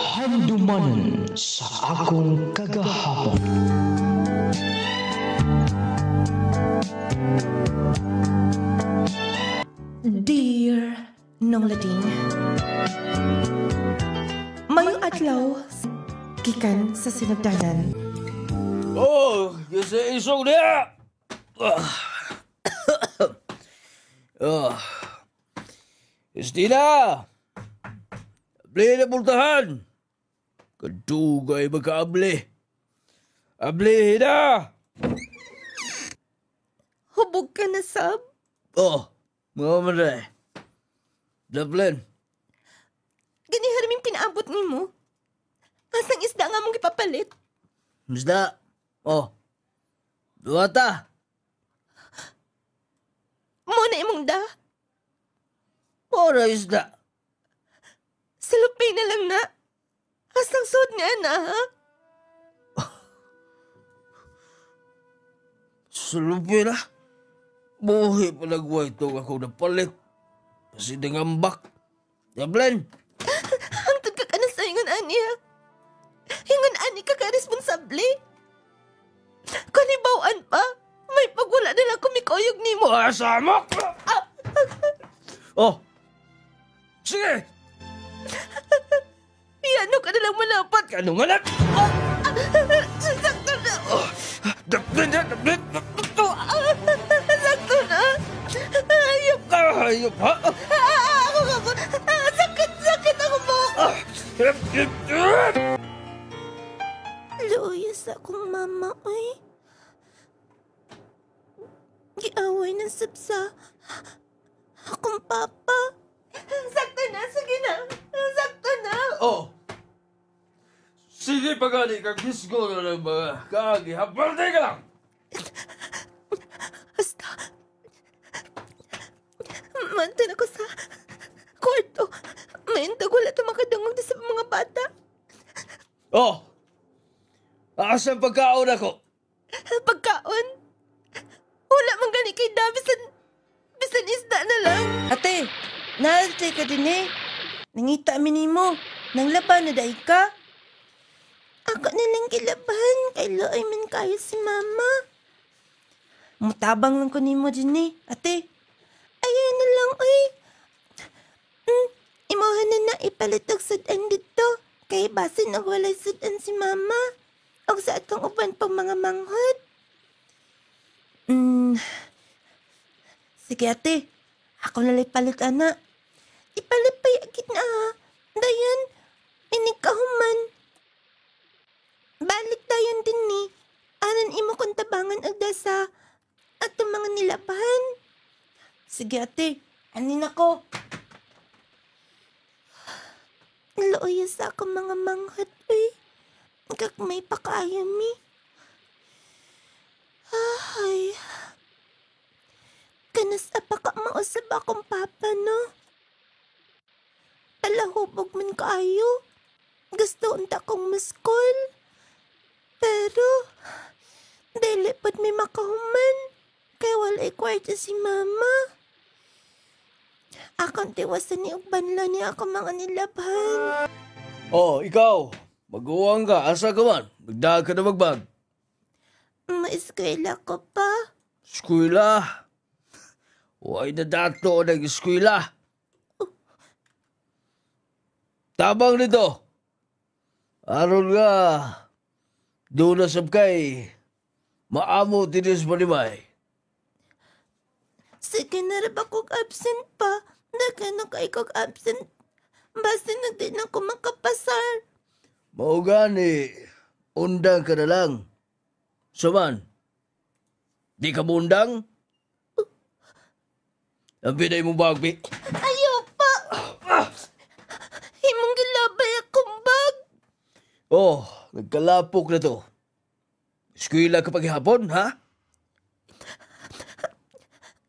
Handumanan sa akong kagahapon. Dear Nong Lading, mayong adlaw gikan sa sinugdanan. Oh, kasi isog niya! Christina! Abli na pultahan! Kadugay magkaabli. Abli na! Hubog ka na, Sab. Oh, mga manay. Dublin. Ganihar min pinaabot ni mo. Asang isda nga mong ipapalit. Isda. Oh. Duwata. Muna imong da. Ora isda. Salupay na lang na. Asang suot nga na, ha? Salupi na. Buhi pa nagway itong ako napalit. Kasi nangambak. Dublin. Hangtod ka na sa ingon, Ania. Ingon, Ani ka ka-responsable. Kanibawaan pa. May pagwala nila kumikoyog ni mo. Asama! Oh! Sige! Piano ka nalang malapat. Kano nga lang? Sakto na. Dublin na! Dublin! Sakto na. Ayop ka. Ayop ha? Ako ka po. Sakit ako po. Luyas akong mama, oy. Giaway ng sabsa. Akong papa. Sakto na, sige na. Sakto na. Oh! Sige pagani kang disco na ng mga kagi. Haparte ka lang! Hasta. Mantan ako sa kwarto. Maintag wala ito makadungog sa mga bata. Oh! Asan pagkaon ako? Pagkaon. Wala man gani kay Davisan. Bisan isda na lang. Ate, naalte ka din eh. Nangita amin mo. Nang laban na dahi ka. Ako na lang kilaban. Kay Loy man kayo si Mama. Mutabang lang ko ni mo din eh. Ate, Ayan na lang, oy. Imuha na ipalit og sudan dito. Kay basin og walay sudan si Mama. Og sa atong uban pang mga manghod. sige ate. Ako nalay palit ana. Ipalipay agit na ha. Dayan, inikahuman. Balik dayon din ni. Aran imo kong tabangan og dasa. At mga nilabahan. Sige ate, anin ako. Looyas ako mga manghod, oy. Kag may pakaayo mi. Ay. Kanas apa ka mausap akong papa, no? Palahubog man kaayo. Gusto unta kong maskol. Pero, dili pod may makahuman. Kaya walay kwarta si Mama. Akong tiwasan ni Ugbanla niya ako mga nilabhan. Oh, ikaw. Mag-uwang ka. Asa ka man? Nagdaag ka na magbag. Maeskwela ko pa. Eskwela. Huwag na dato ng eskwela. Tabang nito. Aron nga. Doon na sabkay. Maamo tinis manimay. Sige na rin akong absent pa. Dagan na kay kong absent. Basta na din ako makapasar. Maugani. Undang ka na lang. Saman. Di ka mo undang? Ang pinay mo bagbi. Ayaw pa. Himong gilabay akong bag. Oh, nagkalapok na to. Eskwela ka paghihapon, ha?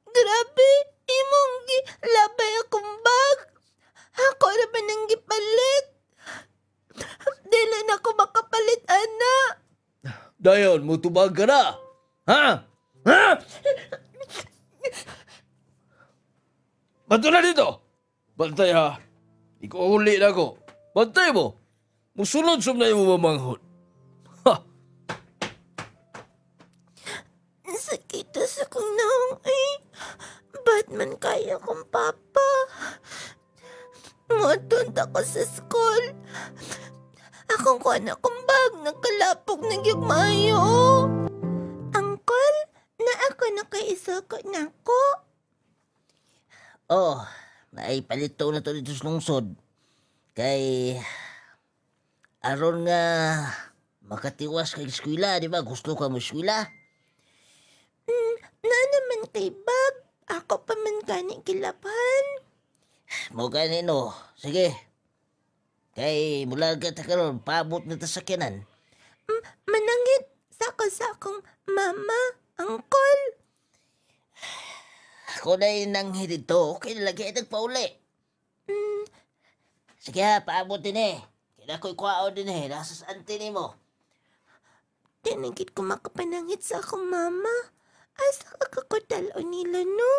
Grabe. Himong gilabay akong bag. Ako naman ang gipalit. Dili na ako makapalit, ana. Dayon, mutubag ka na. Ha? Ha? Bato na dito. Bantay ha. Ikaw uli na ko. Bantay mo. Musulod sa na yung mamanghod. Ha! Sakit sa kong naong ay. Ba't man kaya kong papa? Matunta ko sa school. Akong ko na kong bag, nagkalapog na yung mayo. Uncle, na ako nakaisakot na ko. Oh, naipalito na to dito sa lungsod. Kay aron nga makatiwas kay eskwela, di ba? Gusto ka mo eskwela? Na naman kay bag. Ako pa man gani kilaphan. Mo ganino. Sige. Kay mula ka ta karon, paabot na ta sa sakyanan. Manangit sa akong mama, uncle. Ako na yung nanghid dito, okay na lagi nagpauli. Sige ha, paabot din eh. Kaya ako'y kwao din eh, nasa sa auntie ni mo. Tinagit ko makapanangit sa akong mama. Asa kakakotalo nila, no?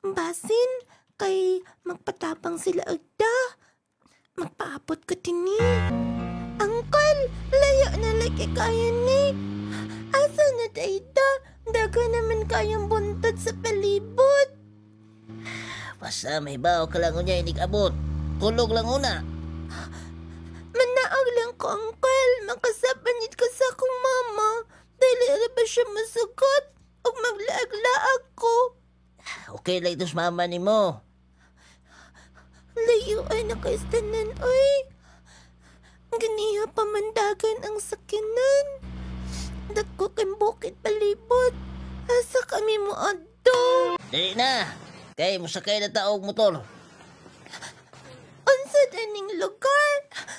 Basin, kay magpatapang sila agda. Magpaabot ko tini. Uncle, layo na lagi kaya ni. Asa na dayda? Daga naman kayang buntod sa palibot. Basta may baw ka lang niya inig-abot. Tulog lang una. Manaog lang ko, uncle. Makasapanit ka sa akong mama. Dahil na ba siya masugot? O maglaag-laag ko. Okay lang ito sa mama ni mo. Layo ay nakaistanan, oy. Ganiya pamandagan ang sakinan. Dagko kay bukid palibot. Asa kami mo adto? Dali na. Kay musakay na taog motor. Unsa daning lugar?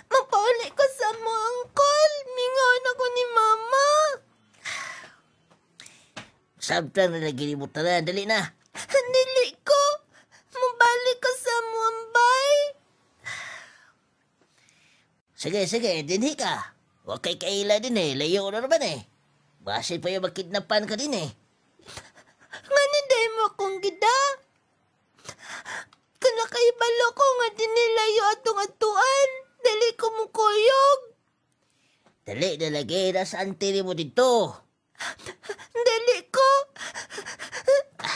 Mapauli ko sa mo, uncle. Mingon ako ni mama. Sabta na lagi ni mo tanan. Dali na. Dili ko. Mabalik ka sa mo, ambay. Sige. Dinhi ka. Huwag kay kaila din eh. Layo na naman eh. Basin pa yung magkidnapan ka din eh. Nga ninday mo akong gida. Kung nakaibalo ko nga dinilayo atong atuan. Dali ko mo kuyog. Dali na lagi. Nasa auntie mo dito. Dali ko.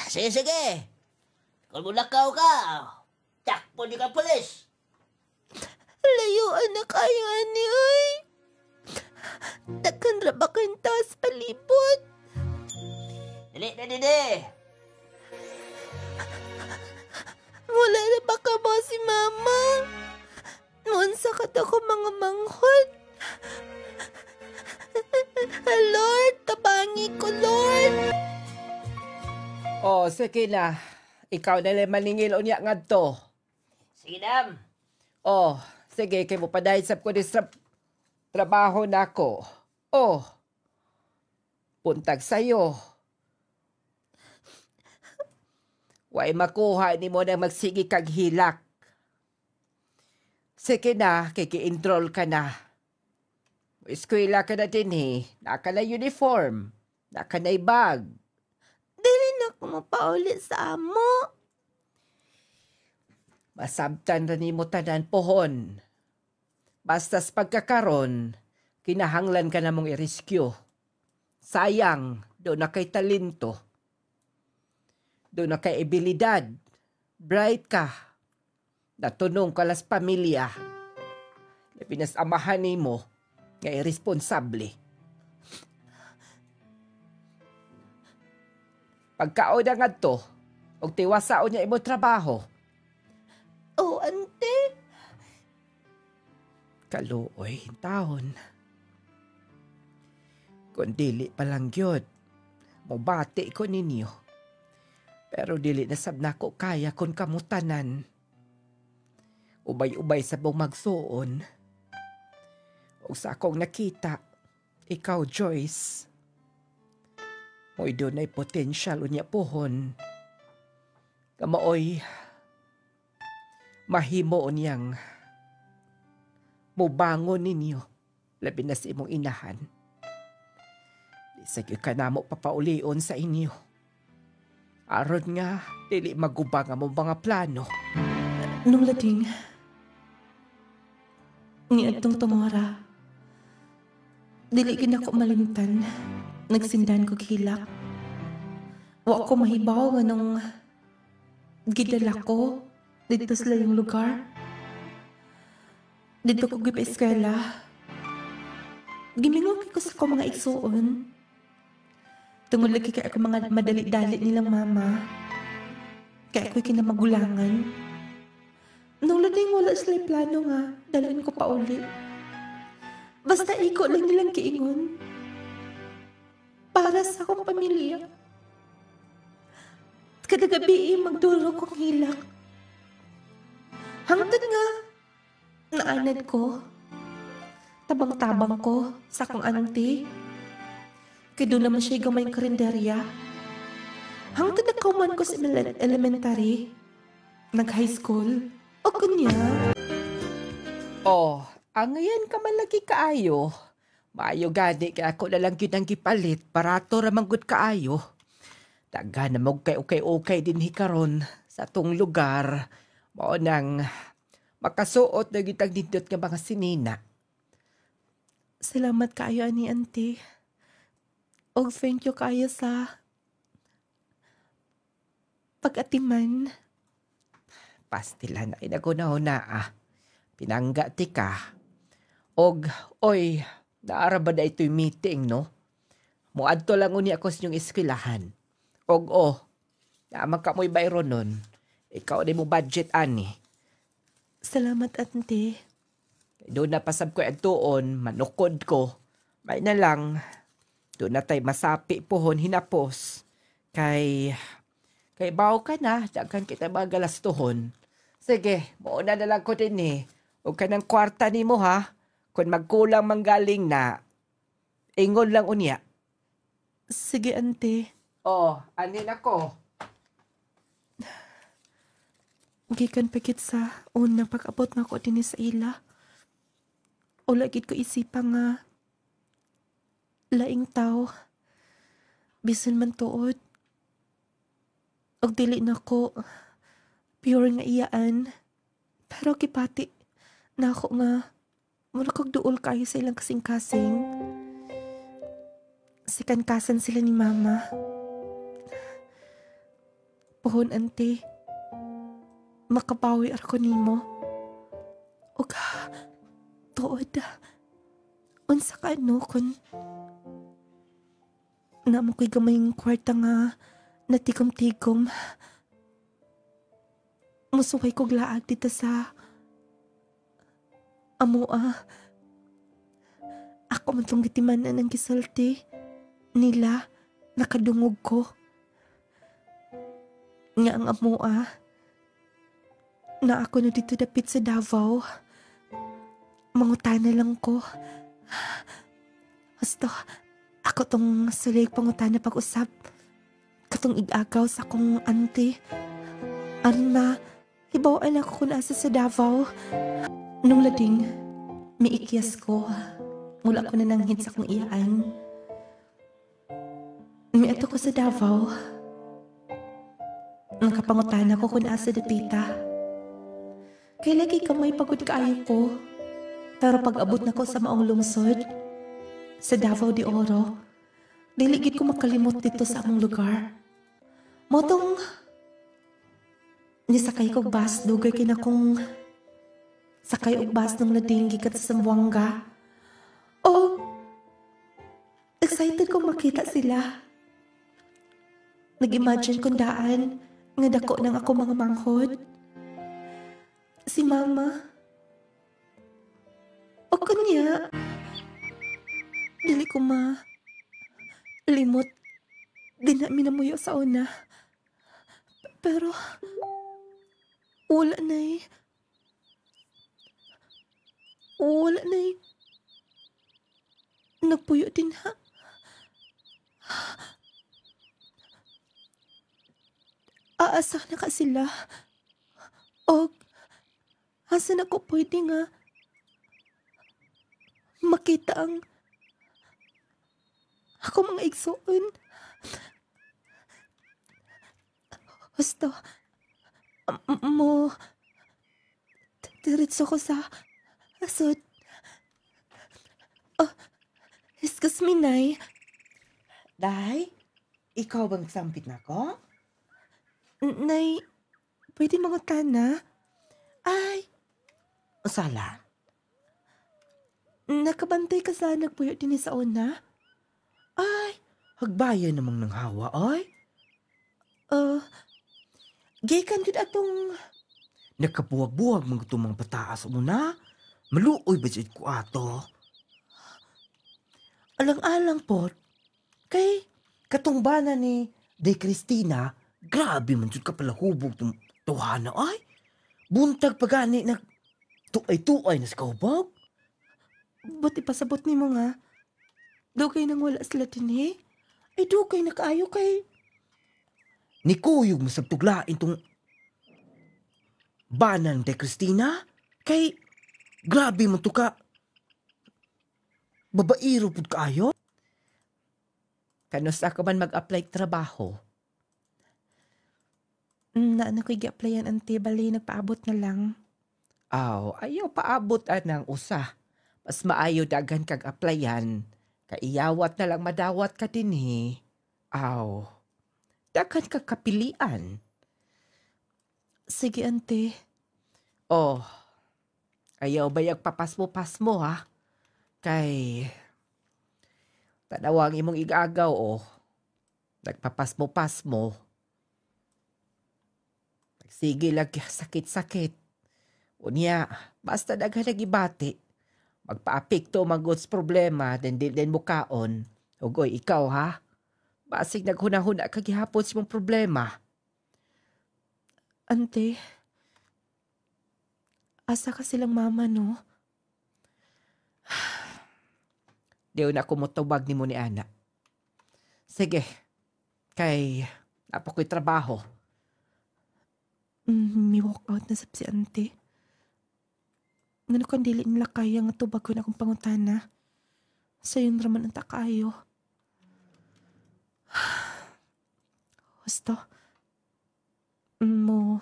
Sige. Kung mulakaw ka, takpo di ka pulis. Layuan na kayo, ani, oy. Takkan ra ba kayong taas palibot? Dali. Wala na ba ka ba si mama? Noon sa ko mga manghod. Lord, tabangi ko, Lord. Oh, sige na. Ikaw na lang maningil unya nga to. Sige, dam. Oh, sige, kay mo padaysap ko sa trabaho na ko. Oh, puntag sa'yo. Way makuha ni mo na magsigi kag hilak. Sige na, kiki-enroll ka na. Eskwela ka na din eh. Naka na uniform. Naka na bag. Dili na ko mapauli sa amo. Masabtan na ni mo tanan pohon. Bastas pagkakaron, kinahanglan ka na mong i-rescue. Sayang, doon na kay talento. Doon na kay abilidad. Bright ka. Natunong ka las pamilya. Labinas amahan ni mo, nga irresponsable. Pagkaon na nga to, og tiwasaon niya imo trabaho. Oh, ante. Kaluoy, taon. Kung dili pa lang yun, mubati ko ninyo. Pero dili na sab na ko kaya kung kamutanan. Ubay-ubay sa buong magsuon. O sa akong nakita, ikaw, Joyce, mo'y doon ay potensyal unya pohon. Kamaoy, mahimo niyang mubangon ninyo, labi na sa imong inahan. Di ka na mo papaulion sa inyo. Aron nga, dili magubang ang mga plano. Nung lading, Niadtong tungora. Dili gid ako malimtan. Nagsindan ko hilak. Wa ko mahibaw nga nung gidala ko dito sa layong lugar. Dito ko gipa eskwela. Gimingon ko sa ko mga igsuon. Tungod lagi kay ako mga madali-dali nilang mama. Kaya ako'y kinamagulangan. Nung lading wala sila plano nga, dalhin ko pa uli. Basta iko lang nilang kiingon. Para sa akong pamilya. Kada gabi magdulog kong hilak. Hangtod nga, naanad ko. Tabang-tabang ko sa akong auntie. Kaya doon naman siya gamayng karinderya. Hangtod nagkauman ko sa elementary. Nag-high school. O kunya. Oh, ang ngayon ka man lagi kaayo. Maayo gani kaya ako na lang yun ang gipalit para to ramanggut kaayo. Daga na mo kay din hikaron sa tong lugar. Mao nang makasuot na gitang nindot nga mga sinina. Salamat kayo ani auntie. Og thank you kayo sa pag-atiman. Pastilan na inagunahuna Pinangga ti ka. Og, oy, naaraba na ito'y meeting, no? Muadto lang uni ako sa inyong eskwelahan. Og, naamang ka mo'y bayro nun. Ikaw di mo budget, ani. Salamat auntie. Doon na pasab ko tuon, manukod ko. May na lang, doon na tayo masapi pohon hinapos. Kay bawo ka na, dagan kita magalastuhon. Sige, mauna na lang ko din Huwag ka ng kwarta ni mo ha. Kung magkulang manggaling na, ingon lang unya. Sige auntie. Anin ako. Gikan pagit sa unang pag-abot na ako din sa ila. O lagid ko isipa nga laing tao. Bisan man tuod. Og dili na ko pure nga iyaan. Pero kipati na ako nga muna kog duol kayo sa ilang kasing-kasing. Sikan-kasan sila ni mama. Pohon ante. Makabawi ako nimo. Og tuod. Unsa ka kun na mo ko'y gamayng kwarta nga natigom-tigom. Musuway kog laag dito sa amoa. Ako man tong gitimanan ng gisulti nila nakadungog ko. Nga ang amoa na ako na dito dapit sa Davao. Mangutana lang ko. Basta ako tong sulig pangutana pag-usap. Katong igagaw sa akong auntie. Anna, hibawaan ako kung asa sa Davao. Nung lading, may ikyas ko. Mula ko na nanghid sa akong iyaan. May ato ko sa Davao. Nakapangutana ko kung asa dapita. Kay lagi kamay pagod kaayo ko. Pero pag abot na ko sa maong lungsod, sa Davao de Oro, diligid ko makalimot dito sa among lugar. Motong nisakay ko bus, dugay kinakong sakay og bus ng lading gikat sa Zamboanga. Oh, excited kong makita sila. Nag-imagine kong daan nga dako ng ako mga manghod. Si mama. O kanya. Dili ko limot. Di na minamuyo sa una. Pero wala na Wala na nagpuyo din ha. Aasa na ka sila. O asa na ko pwede nga makita ang ako mga igsoon. Basta mo diretso ko sa asod Excuse me, Nay. Day, ikaw bang sampit na ko? Nay, pwede mangutan na? Ay, sala. Nakabantay ka sa nagpuyo din sa una? Ay, hagbayan namang ng hawa, ay. Gikan gud atong... Nakabuwag-buwag mga tumang pataas mo na. Maluoy ba dyan ko ato? Alang-alang po. Kay, katungbanan ni De Cristina, grabe man dyan ka pala hubog tum tuhana, ay. Buntag pagani nag tuay-tuay na sa kahubog. Buti pasabot ni mo nga. Dugay nang wala sila din eh. Ay dugay na kaayo kay... Ni Kuyog masabtuglain tong banan De Cristina. Kay, grabe man to ka. Babairo pud kaayo. Kanusta ka man mag-apply trabaho? Na ko'y gi-applyan ante, bali nagpaabot na lang. Aw, ayaw paabot anang usa. Mas maayo daghan kag applyan. Kaiyawat na lang madawat ka din eh. Aw, daghan kag kapilian. Sige ante. Oh, ayaw ba yung papasmo-pasmo ha? Kay, tanawang imong igagaw oh. Nagpapasmo-pasmo. Sige lagi sakit-sakit. Unya, basta daghan nagibati. Magpaapikto maggots problema, then mukaon. Ugoy, ikaw ha? Basig naghuna-huna kagihapon sa mong problema. Ante, asa ka silang mama, no? Diyo na kumutubag ni mo ni Ana. Sige, kay napakoy trabaho. May walk out na sab si ante. Ngano kung dili nila kaya nga tubag ko na akong pangutana. Sayon raman ang takayo. Gusto. Mo,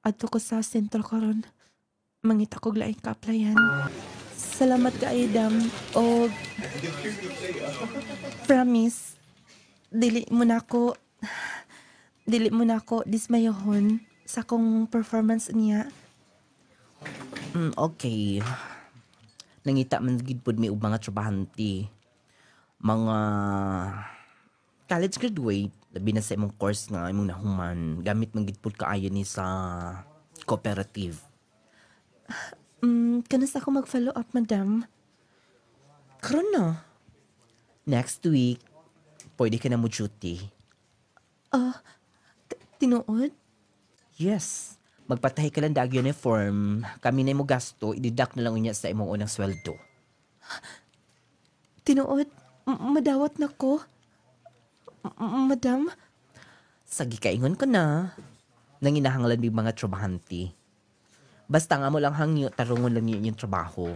adto ko sa sentro karon. Mangita ko laing ka-applyan. Salamat ka, Adam. O, promise, dili mo na ako dismayahon sa akong performance niya. Okay. Nangita man gid pud mi og mga trabahante. Mga college graduate, labi na sa imong course nga imong nahuman, gamit man gid pud kaayo ni sa cooperative. Kanas ako mag-follow up, madam? Karon na. Next week, pwede ka na mo duty. Tinuod? Yes. Magpatahi ka lang dag uniform. Kami na mo gasto, ididak na lang unya sa imong unang sweldo. Tinuod? Madawat na ko? Madam? Sagi kaingon ko na. Nanginahanglan ng mga trabahante. Basta nga mo lang hangyo, tarungon lang yun yung trabaho.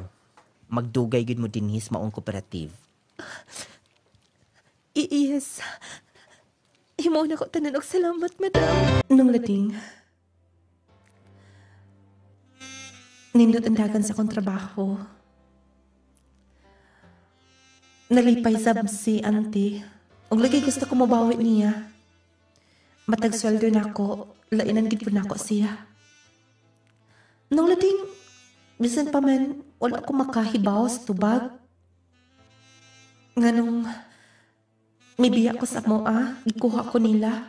Magdugay gid mo dinhis maong cooperative. Yes. Himaw na ko tanan og salamat, madam. Nung lading, nindot ang dagan sa akong trabaho. Nalipay sab si auntie. Og lagi gusto ko mabawi niya. Matag sweldo na ako, lainan gid po na ako siya. Nung lading, bisan pa man, wala ko makahibaw sa tubag. Nganong, may biya ko sa moa, ikuha ko nila.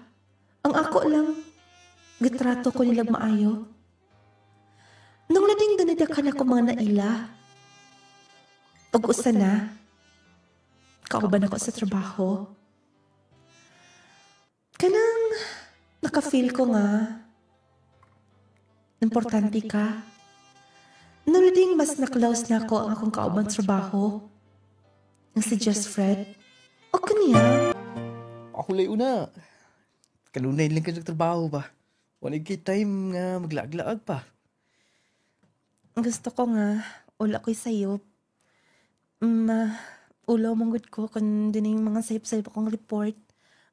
Ang ako lang, gitrato ko nila maayo. Nung lading danadakan ako mga naila. Pag usa na, kauban ako sa trabaho. Kanang, nakafeel ko nga, importante ka. Nung lading mas naklaus na ako ang akong kauban trabaho. Ang si Just Fred. O kaniya. Ako lay una. Kanunay lang ka trabaho ba? Wala kay time nga maglaag-laag pa. Gusto ko nga, ula ko'y sayop. Ulaw manggod ko kung din yung mga sayop-sayop akong report.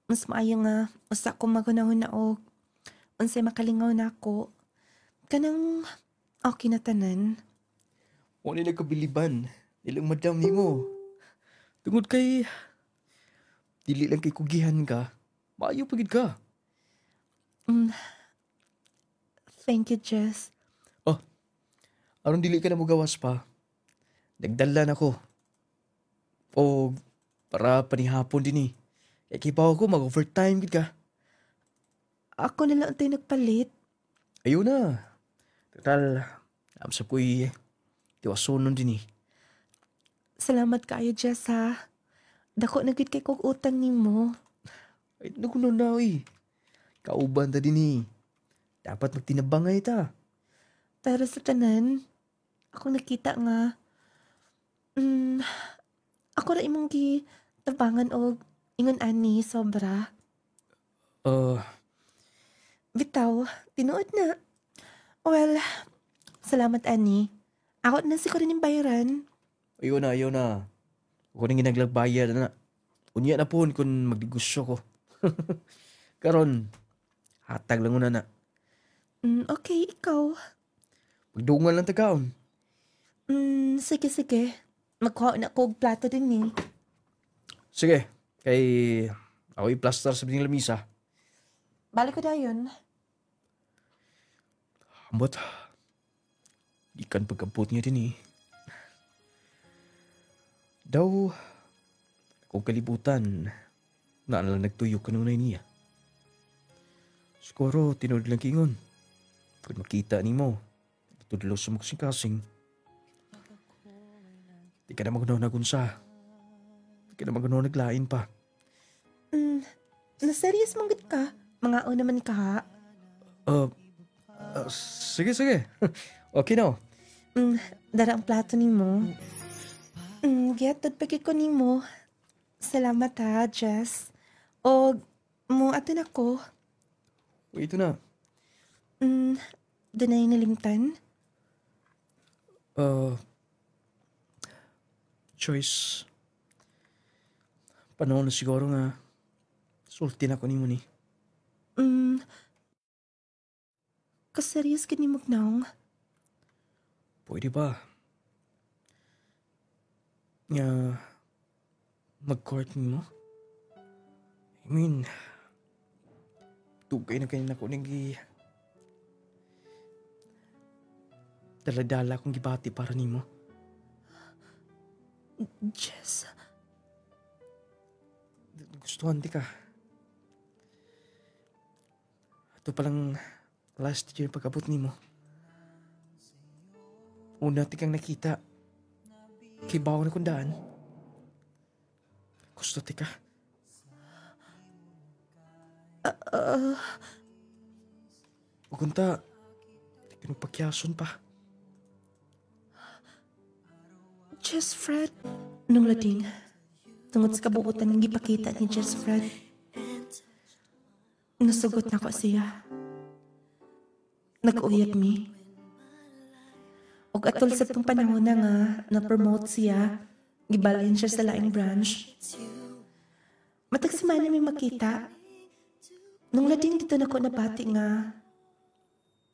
Mas maayo nga, usa ko magunahon na og. Unsay makalingaw na ako. Kanang okay na tanan. Wala nagkabiliban. Nilang madam ni mo. Tungod kay dili lang kay kugihan ka, maayo pagid ka. Thank you, Jess. Oh, aron dili ka na mo gawas pa. Nagdalan ako. O para panihapon din eh. Kibaw ko mag-overtime gid ka. Ako na lang tayo nagpalit. Ayaw na. Total, sa ko'y tiwasonon din eh. Salamat kayo, Jess, ha. Dako na gid kay kog utang nimo. Ay, nagunan na eh. Kauban ta din eh. Dapat magtinabangay ta. Pero sa tanan, ako nakita nga, ako ra imong gitabangan og ingon ani sobra. Bitaw, tinuod na. Well, salamat ani. Ako na si ko rin yung bayaran. Ayaw na. Ako nang ginaglagbaya na. Unya na po kung magdigusyo ko. Karon, hatag lang una na. Okay, ikaw. Magdungan lang tagaon. Sige. Magkuha na ko og plato din eh. Sige, kay ako i-plaster sa bining lamisa. Balik ko dayon. Ambot, di kan pagkabot niya din eh. Daw, kung kalibutan, na lang nagtuyok ka nung niya. Siguro, tinod lang kingon. Kung makita ni mo, tutulog sa magsing-kasing. Di ka na maganaw na gunsa. Di ka na maganaw naglain pa. Na-serious mong gid ka? Mga o naman ka ha? Sige. Okay na. Dara ang plato nimo. Giyatod pagkik ko nimo. Salamat ha, Jess. O, mo atin ako. Ito na. Doon na nalimtan? Choice. Panahon na siguro nga sulti na ko ni mo ni. Kaseryos ka ni Magnaong? Pwede ba? Nga mag-court mo? I mean, tugay na kanina ko nang daladala kong gibati para nimo. Jess, Gustuhan di ka. Ito palang last year pagkabot nimo. Una ti kang nakita. Kay bawa na kundaan. Gusto ti ka. Ugunta, di ka nung pagyason pa. Jess Fred. Nung lading, tungod sa kabuutan ng gipakita ni Jess Fred, nasugot na ko siya. Nag-uyab mi. Og atol sa itong panahon na nga, na-promote siya, gibalin siya sa laing branch. Matag semana may makita. Nung lading dito na ko nabati nga,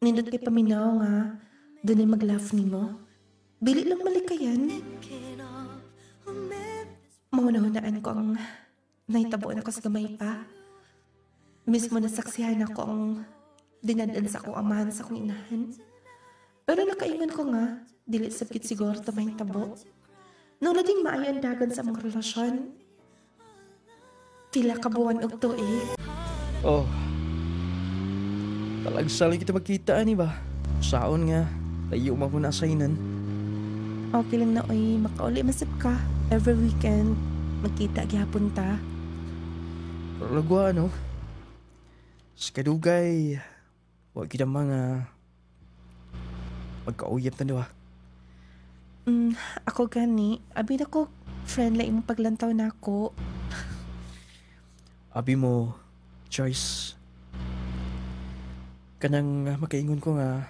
nindot kay paminaw nga, doon ay mag-laugh nimo. Bili lang malikayan. Mauna-hunaan ko ang naitabuan ako sa gamay pa. Mismo nasaksihan ako ang dinadan sa akong amahan sa akong inahan. Pero nakaingan ko nga, dili sabkit siguro ito may tabo. Nung naging maayan dagan sa mga relasyon, pila kabuan og tuig. Oh. Talagsaling kita magkita, ani ba? Saon nga, layo mo na asainan. Okay lang na oy, makauli masip ka. Every weekend, magkita gyapon ta. Pero lagwa, no? Sa kadugay, wag kita mga magkauyap na diba? Ako gani, abi na ko, friend lang imong paglantaw na ako. Abi mo, Joyce. Kanang makaingon ko nga,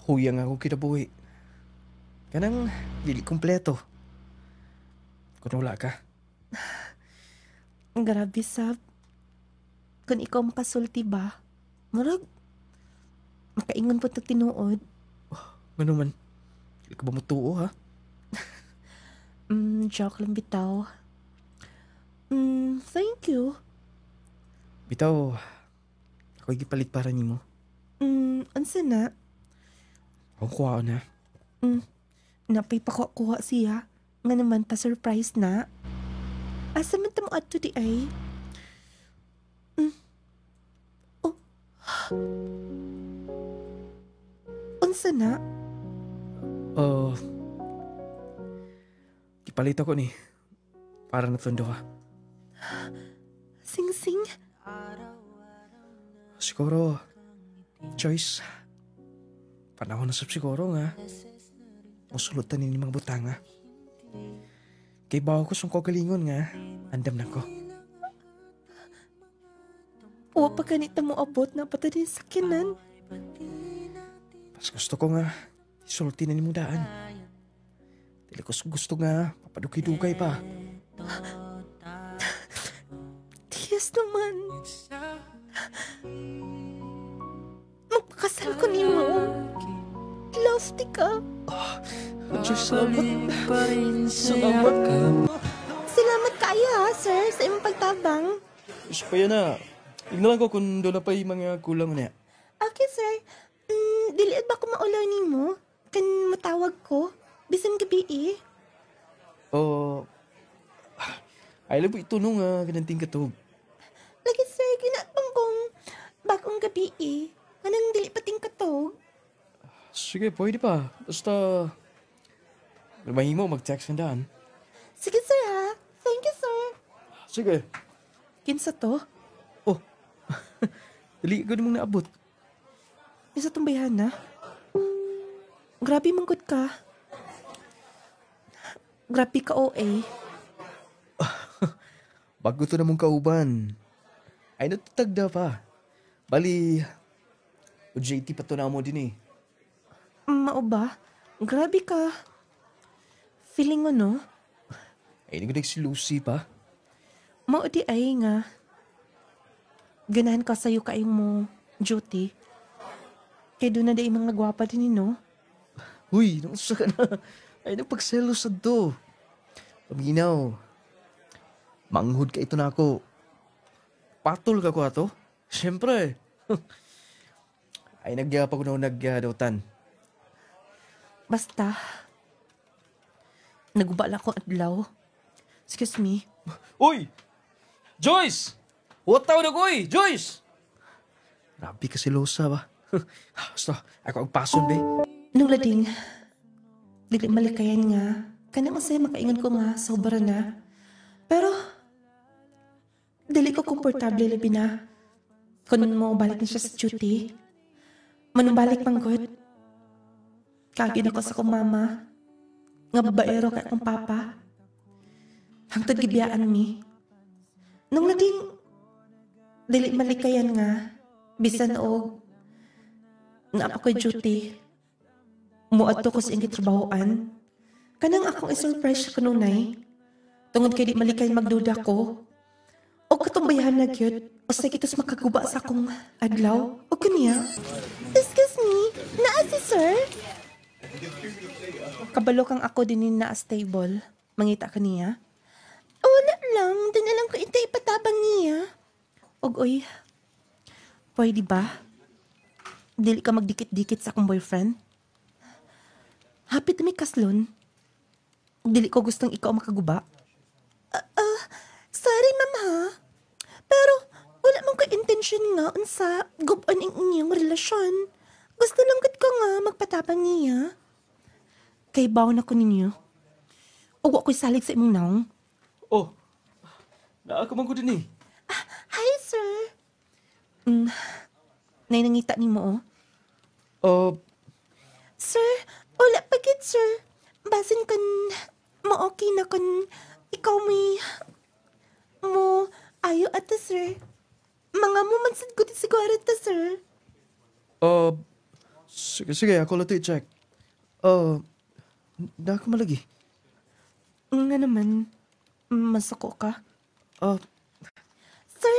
huyang ako kinabuhi. Kanang dili kompleto. Kung wala ka. Grabe sab. Kung ikaw makasulti ba, murag, makaingon po tinuod. Ano man, dili ka ba mutuo ha? Joke lang bitaw. Thank you. Bitaw, ako gipalit para nimo. Ansa na? Ako kuha na. Napay pa ko kuha siya. Nga naman pa surprise na. Asa man tamo adto di ay? Oh. Unsa na? Gipalit ako ni. Para natundo ka. Sing-sing. Siguro, Joyce, panahon na sab siguro nga. Musulutan ni mga butanga. Kay bawa ko sung kagalingon nga, andam na ko. Wa pa ganito mo abot na pata din sakinan. Mas gusto ko nga, isulti na ni mo daan. Dili ko gusto nga, papadukay-dukay pa. Tiyas naman. Magpakasal ko ni mo. Love ka. Diyos, salamat. Salamat ka. Salamat kayo ha, sir, sa imong pagtabang. Diyos pa yan na. Ignalan ko kung doon na pa yung mga kulang na. Okay, sir. Diliit ba ko maulaw ni mo? Kan matawag ko? Bisan gabi eh. Ay lang po ito nung gananting katog. Lagi, sir, ginatong kong bagong gabi eh. Anong dili pating katog? Sige, pwede pa. Basta, mahimo mag-text ng daan. Sige, sir ha. Thank you, sir. Sige. Kinsa to? Oh, dali ko namang naabot. Isa tong bayhan na. Grabe manggod ka. Grabe ka OA. Bago to namang kauban. Ay natutagda pa. Bali, OJT pa to na mo din eh. Mao ba? Grabe ka. Feeling mo no? Ay, hindi ko nagsilusi pa. Mao di ay nga. Ganahan ka sa'yo kaayong mo duty. Kaya doon na di mga gwapa din no? Uy, nakusa ka na. Ay, nagpagselos sa do. Paminaw. Manghud ka ito na ako. Patol ka ko ato? Siyempre. Ay, nagyapa ko na nagyadawtan. Basta. Naguba lang ko adlaw. Excuse me. Uy! Joyce! What tao na ko eh? Joyce! Grabe ka silosa ba? Basta, ako ang pason be. Nung lading, dili malikayan nga. Kanang usay makaingon ko nga, sobra na. Pero, dili ko komportable labi na. Kung mo balik na siya sa duty. Manumbalik pang good. Kagin ako sa kong mama. Nga babaero ka akong papa. Hangtod gibiyaan mi. Nung lading, dili malikayan nga. Bisan og, naapa ko'y duty. Muadto ko sa ingit trabahoan. Kanang akong isurprise siya kanunay. Tungod kay di malikay magduda ko. O katumbayahan na gyud. O sa kitos makaguba sa akong adlaw. O kaniya. Excuse me, naa si sir? Kabalo kang ako din na stable. Mangita ka niya? Wala lang, din na lang ko ito ipatabang niya. Og oy, pwede ba? Dili ka magdikit-dikit sa akong boyfriend? Hapit na may kaslon. Dili ko gustong ikaw makaguba. Sorry ma'am ha. Pero wala mong ka-intention nga unsa guban ang inyong relasyon. Gusto lang gud ko nga magpatabang niya. Kay bawon ako ninyo. O wa ko'y salig sa imong naong. Oh, naakaman ko din eh. Hi sir. Nay nangita nimo oh. Sir, wala pa gid sir. Basin kan mo okay na kan ikaw may mo ayo ata sir. Mga mo man sad gud siguro ta sir. Sige, ako lang ito i-check. Na ako malagi. Nga naman, masako ka. Sir,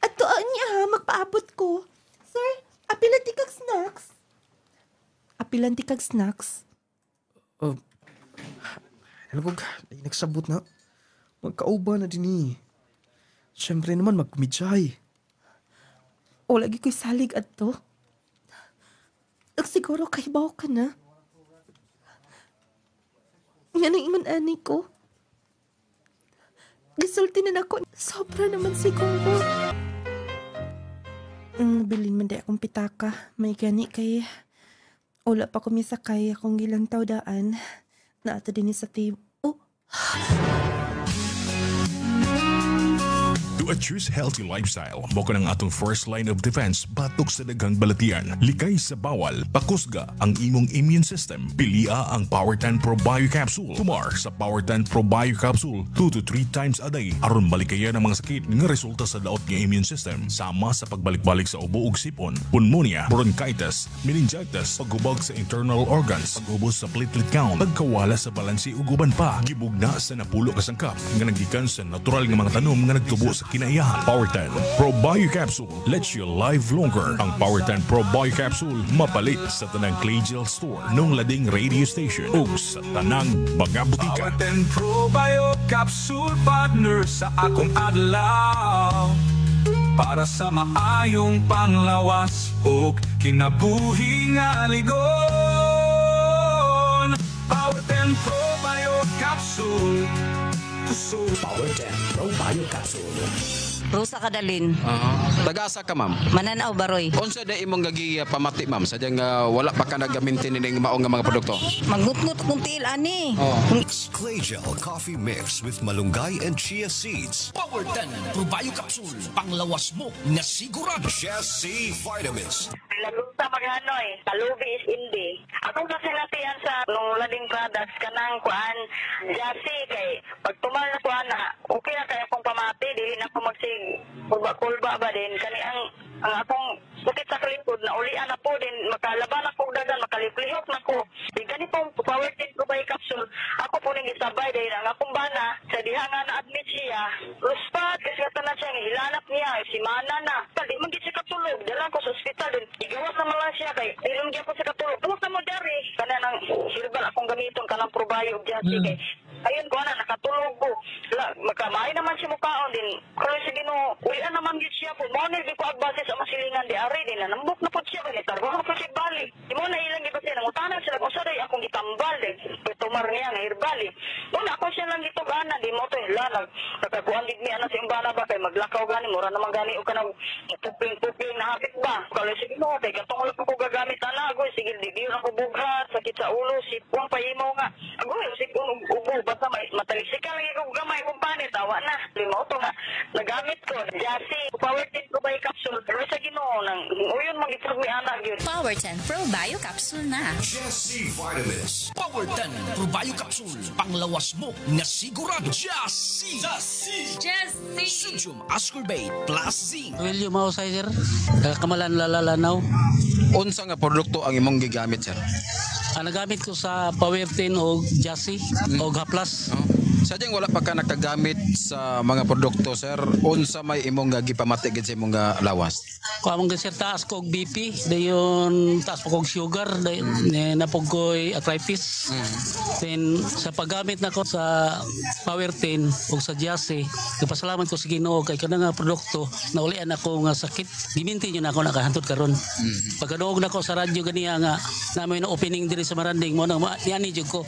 atuan niya ha, magpaabot ko. Sir, apilanti kag snacks. Apilanti kag snacks? Alam ko, nagsabot na. Magkauba na din eh. Siyempre naman, magkumidsahay. O lagi ko'y salig at to. Siguro kahibaw ka na. Nga nang ingon ani ko. Gisulti na ako. Sobra naman siguro. Bilin man di akong pitaka. May gani kay... Wala pa kumisakay akong gilantaw daan. Na ato din sa table. Oh! To choose healthy lifestyle, mo ka ng atong first line of defense batok sa daghang balatian. Likay sa bawal, pakusga ang imong immune system. Pilia ang Power 10 Pro Bio Capsule. Tumar sa Power 10 Pro Bio Capsule 2 to 3 times a day aron malikayan ang mga sakit nga resulta sa daot nga immune system. Sama sa pagbalik-balik sa ubo ug sipon, pneumonia, bronchitis, meningitis, paghubog sa internal organs, pag-ubos sa platelet count, pagkawala sa balansi ug uban pa. Gibugna sa napulo ka sangkap nga naggikan sa natural nga mga tanom nga nagtubo sa kinaiyahan. Power 10 Pro Bio Capsule lets you live longer. Ang Power 10 Pro Bio Capsule mapalit sa tanang Clay Gel Store nung lading radio station ug sa tanang mga butika. Power 10 Pro Bio Capsule partner sa akong adlaw para sa maayong panglawas ug kinabuhi nga aligon. Power 10 Pro Bio Capsule. Power 10 Pro Bio Capsule. Rosa Kadalin. Tagasa ka ma'am. Mananaw Baroy. Unsa da imong gagi pamati ma'am sadyang wala pa ka nagamintin ning maong nga mga produkto. Magnutnut kung tiil ani. Clay Gel Coffee Mix with malunggay and chia seeds. Power 10 Pro Bio Capsule. Panglawas mo na sigurado. Chia Seed Vitamins. Lagunta maganoy, kalubi is hindi. Akong kasinatian sa nung lading products kanang kuan, Jassy kay pag tumal na kuan na, okay na kaya akong pamati, dili na ako magsig kulba ba din kani ang akong sakit sa kalikod na ulian na po din makalaban ako dagan makaliplihok na ko. Di gani po Power 10 Pro Bio Capsule. Ako po ning isabay dahil ang akong bana sa diha nga na admit siya. Luspat kasi tanan siya nga hilanap niya si mana na. Di man gid siya katulog, dala ko sa ospital din. Igawas na lang siya kay ilong gyud ko siya katulog. Tuwas na mo dari kana nang herbal akong gamiton kanang Pro Bio ug Jassy kay ayun ko na nakatulog ko. Makamay naman siya mukaon din. Pero sa Ginoo, ulian naman gid siya po. Mo na ko agbase sa masilingan di ari din na nambok na pud siya ni tarbo na pud siya bali. Di mo na ilang gid siya nangutanan sila kung sa day akong gitambal din. Tumar niya nga herbal. Una ako siya lang gitugana di mo to hilanag. Nakakuan gid mi ana sa imbana ba kay maglakaw gani mura naman gani o kanang puping na hapit ba. Kalo sige no kay katong ulo ko gagamit ana agoy sige di ako bughat sakit sa ulo sipong pahimo nga. Agoy sige ubo basta matalisikal lagi ko gamay kung panit awa na. Limo to nga nagamit ko Jassy Power 10 Pro Bio Capsule pero sa Ginoo nang uyon magipud mi ana gyud. Power 10 Pro Bio Capsule na. Chia Seed Vitamins. Power 10 Pro Bio Capsule. Panglawas mo na sigurado. Jassy. Sodium ascorbate plus zinc. William Mausay sir, kamalan lalalanaw. Unsa nga produkto ang imong gigamit sir? Ang nagamit ko sa Power 10 o Jassy o Haplas. Sadyang wala pa ka nakagamit sa mga produkto sir, unsa may imong gipamati gid sa imong lawas? Kung among sir taas ko og BP, dayon taas po kog sugar, dayon napogoy arthritis. Then sa paggamit nako sa Power 10 o sa Jassy, nagpasalamat ko sa Ginoo kay kana nga produkto na ulian ako nga sakit. Giminti niyo na ako nakahantod karon. Pagkaduog nako sa radyo ganiya nga namoy na opening diri sa Maranding mo nang niani jud ko.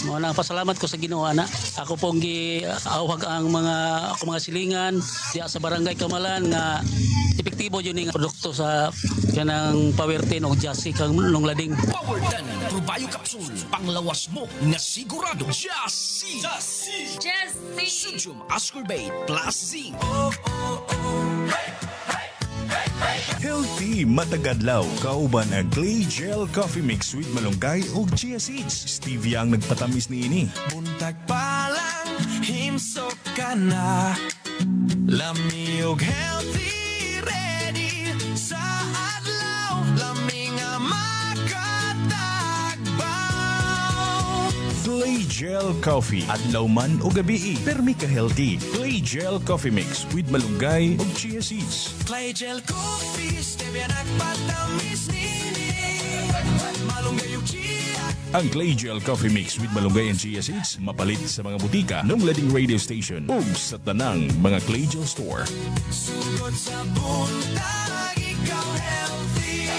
Mo nang pasalamat ko sa Ginoo ana. Ako pong giawhag ang mga silingan diya sa barangay Kamalan nga epektibo yun yung produkto sa kanang Power 10 o Jassy kang nung lading. Power 10 Pro Bio Capsule. Panglawas mo na sigurado. Jassy. Sodium ascorbate plus zinc. Healthy matagadlaw kauban ang Clay Gel Coffee Mix with malunggay ug chia seeds. Stevia ang nagpatamis niini. Buntag pa lang, himsok ka na. Lami og healthy, ready sa adlaw. Lami nga makatagbaw. Clay Gel Coffee. Adlaw man o gabi, permi ka healthy. Clay Gel Coffee Mix with malunggay ug chia seeds. Clay Gel Coffee, stevia nagpatamis nini. Malunggay og chia, Ang Clay Gel Coffee Mix with malunggay and chia seeds mapalit sa mga butika ng lading radio station ug sa tanang mga Clay Gel store. Sugod sa buntag, ikaw healthy.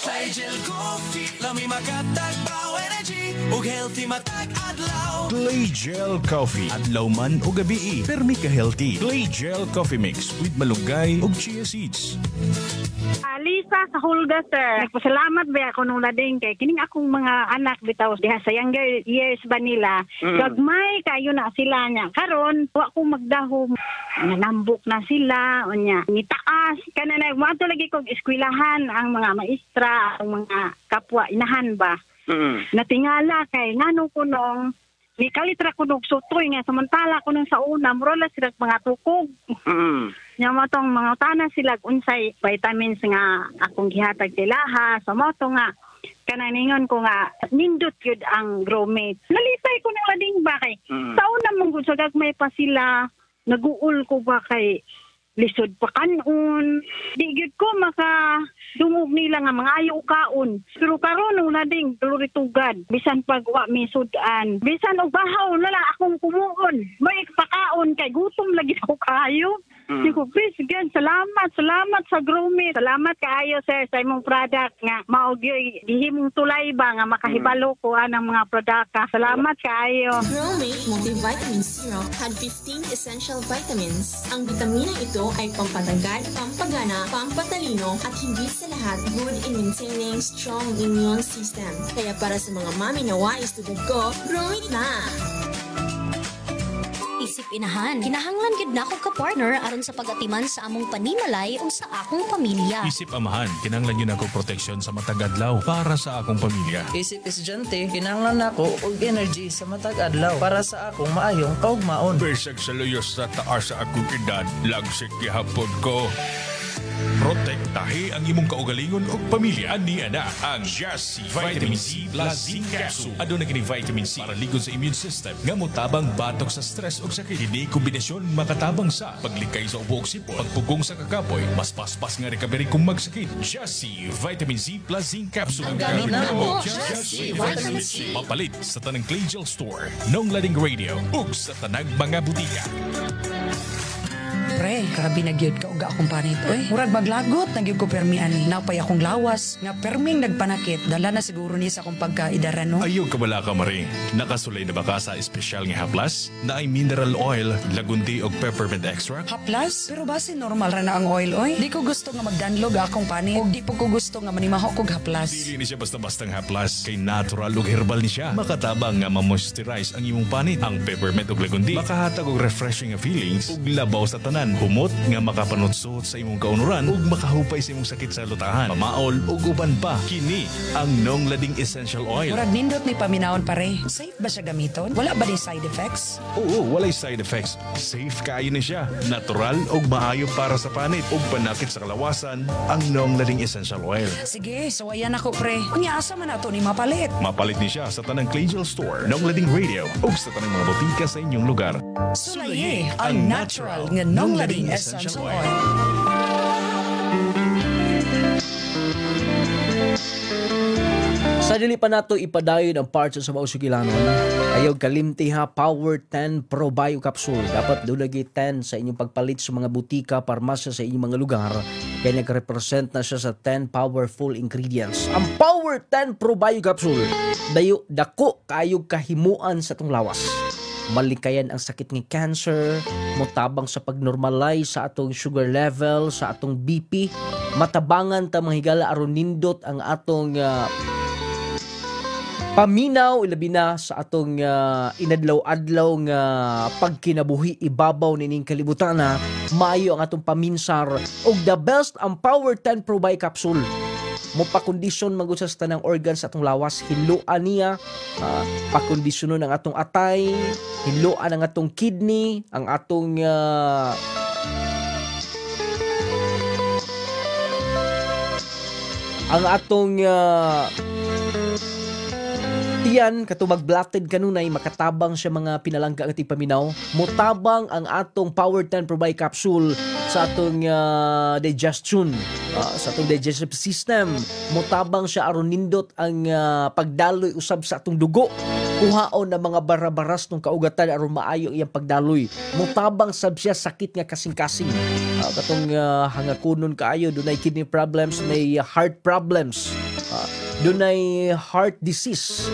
Clay Gel Coffee, lami makatag baw energy ug healthy matag adlaw. Clay Gel Coffee, adlaw man o gabi, permi ka healthy. Clay Gel Coffee Mix with malunggay ug chia seeds. Lisa sa Hulga, sir. Nagpasalamat ba ako nung lading kay kining akong mga anak bitaw diha sa younger years ba nila. Gagmay kayo na sila niya. Karon wa ko magdahom. Nanambok na sila unya. Nitaas kana nagmato lagi kog eskwelahan ang mga maestra, ang mga kapwa inahan ba. Natingala kay ngano ko nung ni kalitra ko nung sutoy nga samantala ko nung sa una murala sila mga tukog. Nya mo tong mga tanan sila unsay vitamins nga akong gihatag sila ha. So mo to nga kananingon ko nga nindot yun ang Gromate. Nalisay ko ng lading ba kay sa una mong gud sa gagmay pa sila naguul ko ba kay lisod pa kanon. Di gyud ko maka dungog nila nga mga ayo kaon. Pero karon nung lading tugad bisan pag wa mi sudan. Bisan og bahaw na lang akong kumuon. May pakaon kay gutom lagi ko kayo. Ko please again, salamat sa Gromate. Salamat kaayo sir sa imong product nga mao gyud gihimong tulay ba nga makahibalo ko anang mga produkta. Salamat kaayo. Gromate Multivitamin Syrup had 15 essential vitamins. Ang bitaminang ito ay pampatagad, pampagana, pampatalino at hindi sa lahat good in maintaining strong immune system. Kaya para sa mga mami na wais tugod ko, Gromate na! Isip inahan, kinahanglan gid nako ka partner aron sa pagatiman sa among panimalay o sa akong pamilya. Isip amahan, kinahanglan yun ako proteksyon sa matag adlaw para sa akong pamilya. Isip estudyante, kinahanglan nako og energy sa matag adlaw para sa akong maayong kaugmaon. Besag sa luyos sa taas sa akong edad, lagsik gihapon ko. Protektahe ang imong kaugalingon o pamilya ni ana ang Jassy Vitamin C Plus Zinc Capsule. Aduna kini vitamin C para ligod sa immune system nga motabang batok sa stress o sakit. Kini kombinasyon makatabang sa paglikay sa ubo ug sipon, pagpugong sa kakapoy, mas paspas nga recovery kung magsakit. Jassy Vitamin C Plus Zinc Capsule. Ang gamit na mo, Jassy Vitamin C. Mapalit sa tanang Clay Gel Store, nong lading radio ug sa tanang mga butika. Pre, grabe na gyud ka uga akong panit. Oy, murag maglagot na gyud ko permi ani. Napay akong lawas nga perming nagpanakit. Dala na siguro ni sa akong pagkaidaran no. Ayog ka wala ka Marie. Nakasulay na ba ka sa espesyal nga haplas? Na ay mineral oil, lagundi og peppermint extract? Haplas? Pero base normal ra na ang oil oy. Di ko gusto nga magdanlog akong panit. Og di po ko gusto nga manimahok og haplas. Dili ni siya basta-bastang haplas. Kay natural ug herbal ni siya. Makatabang nga ma-moisturize ang imong panit. Ang peppermint ug lagundi makahatag og refreshing nga feelings ug labaw sa tanan. Humot nga makapanutsot sa imong kaunuran ug makahupay sa imong sakit sa lutahan, pamaol ug uban pa. Kini ang nong lading essential oil. Murag nindot ni paminawon pare. Safe ba siya gamiton? Wala ba ni side effects? Oo, walay side effects. Safe kaayo ni siya. Natural ug maayo para sa panit ug panakit sa kalawasan ang nong lading essential oil. Sige, sawayan ako pre. Unya asa man ato ni mapalit? Mapalit ni siya sa tanang Clay Gel Store, nong lading radio ug sa tanang mga botika sa inyong lugar. Sulaye ang natural nga nong lading essential oil. Sa dili pa nato ipadayon ang parts sa mausugilanon, ayaw kalimti ha Power 10 Pro Bio Capsule. Dapat dulagi 10 sa inyong pagpalit sa mga butika, parmasya sa inyong mga lugar. Kaya nag-represent na siya sa 10 powerful ingredients. Ang Power 10 Pro Bio Capsule, dayo dako kayog kahimuan sa tong lawas. Malikayan ang sakit ng cancer, motabang sa pagnormalize sa atong sugar level, sa atong BP, matabangan ta mga higala aron nindot ang atong paminaw ilabi na sa atong inadlaw-adlaw nga pagkinabuhi ibabaw nining kalibutan na maayo ang atong paminsar og the best ang Power 10 Pro Bio Capsule. Mo pakondisyon magud sa tanang organs sa atong lawas, hiluan niya, pakondisyonon ang atong atay, hiluan ang atong kidney, ang atong tiyan katong mag-blatted kanunay makatabang siya mga pinalangga at ipaminaw. Motabang ang atong Power 10 Pro Bio Capsule sa atong digestion, sa atong digestive system. Mutabang siya aron nindot ang pagdaloy usab sa atong dugo. Kuhaon na mga barabaras ng kaugatan aron maayo iyang pagdaloy. Mutabang sab siya sakit nga kasing-kasing. Katong hangakunon kaayo, dunay kidney problems, dunay heart problems, dunay heart disease.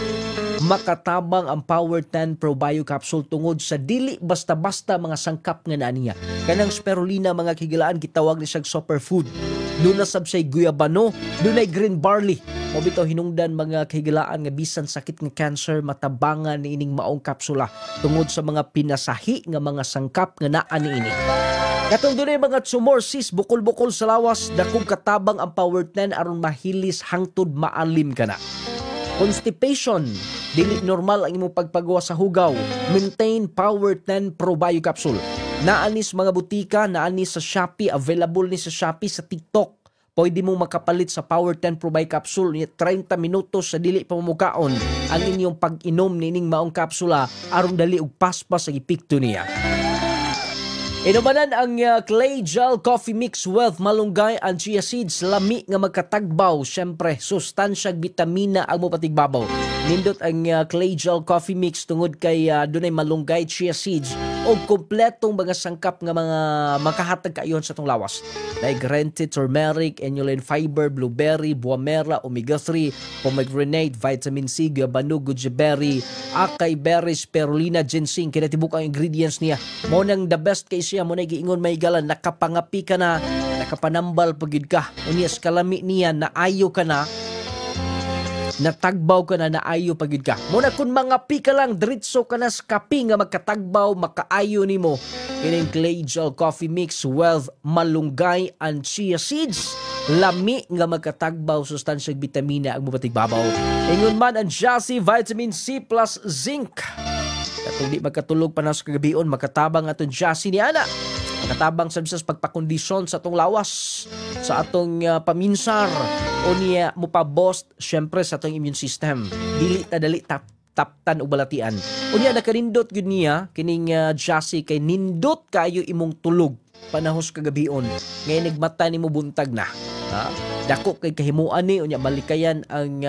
Makatabang ang Power 10 Probio Capsule tungod sa dili basta-basta mga sangkap nga naniya. Kanang spirulina mga kigilaan gitawag ni siyang superfood. Doon na sab siya guyabano, doon ay green barley. O bitaw hinungdan mga kahigalaan nga bisan sakit nga cancer matabangan ni ining maong kapsula tungod sa mga pinasahi nga mga sangkap nga naa niini. Katong dunay mga tumor, sis, bukol-bukol sa lawas, dakong katabang ang Power 10 aron mahilis hangtod maalim ka na. Constipation, dili normal ang imong pagpagawa sa hugaw. Maintain Power 10 Probio Capsule. Naanis mga butika, naanis sa Shopee, available ni sa Shopee, sa TikTok. Pwede mo makapalit sa Power 10 Probio Capsule 30 minutos sa dili pamumukaon ang inyong pag-inom nining maong kapsula aron dali og paspas sa epekto niya. Inumanan ang Clay Gel Coffee Mix with malunggay and chia seeds, lami nga magkatagbaw. Syempre, sustansyag vitamina ang mapatigbabaw. Nindot ang Clay Gel Coffee Mix tungod kay dunay malunggay, chia seeds o kompletong mga sangkap nga mga makahatag kaayon sa tong lawas. Like green tea, turmeric, inulin fiber, blueberry, buwamera, omega-3, pomegranate, vitamin C, guabano, goji berry, acai berry, spirulina, ginseng. Kinatibuk ang ingredients niya. Mo nang the best kay siya, mo na giingon may galan, nakapangapi ka na, nakapanambal pagid ka. Unyas kalami niya, naayo ka na, natagbaw ka na, naayo pagid ka. Muna kung mangapi ka lang, diretso ka na sa kapi nga magkatagbaw, makaayo ni mo. Kining Clay Gel Coffee Mix with malunggay and chia seeds. Lami nga magkatagbaw, sustansyag vitamina ang mapatigbabaw. Ingon man ang Jassy Vitamin C plus Zinc. Katong di magkatulog pa na sa kagabion, makatabang atong Jassy ni ana. Makatabang sa bisas pagpakondisyon sa atong lawas, sa atong paminsar, o niya mupabost syempre sa atong immune system. Dili ta dali taptan o balatian. O niya nakarindot yun niya, kining Jassy kay nindot kayo imong tulog panahos kagabion. Ngayon nagmata ni mo buntag na. Dako kay kahimuan ni, o niya malikayan ang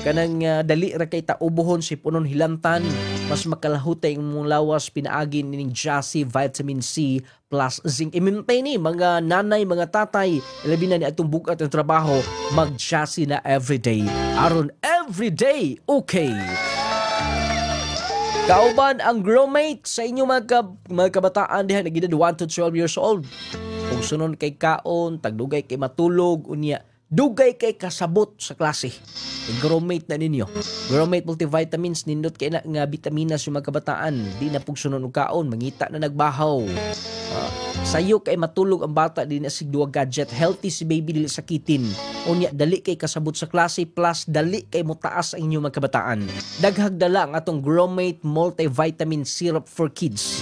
kanang dali ra kay taubohon si punon hilantan, mas makalahutay ang mong lawas pinaagin ning Jassy Vitamin C plus Zinc. I-maintain ni mga nanay, mga tatay, labi na ni atong bukat ang trabaho, mag-Jassy na everyday. Aron everyday, okay. Kauban ang Growmate sa inyo mga kabataan diha nagidad 1 to 12 years old. Kung sunon kay kaon, tagdugay kay matulog, unya dugay kay kasabot sa klase. Growmate na ninyo. Growmate multivitamins, nindot kay na nga vitaminas yung mga kabataan. Di na pug sunon og kaon, mangita na nagbahaw. Sayo kay matulog ang bata, di na sigduwa gadget. Healthy si baby, dili sakitin. Unya dali kay kasabot sa klase, plus dali kay mutaas ang inyong mga kabataan. Daghagdala ang atong Growmate multivitamin syrup for kids.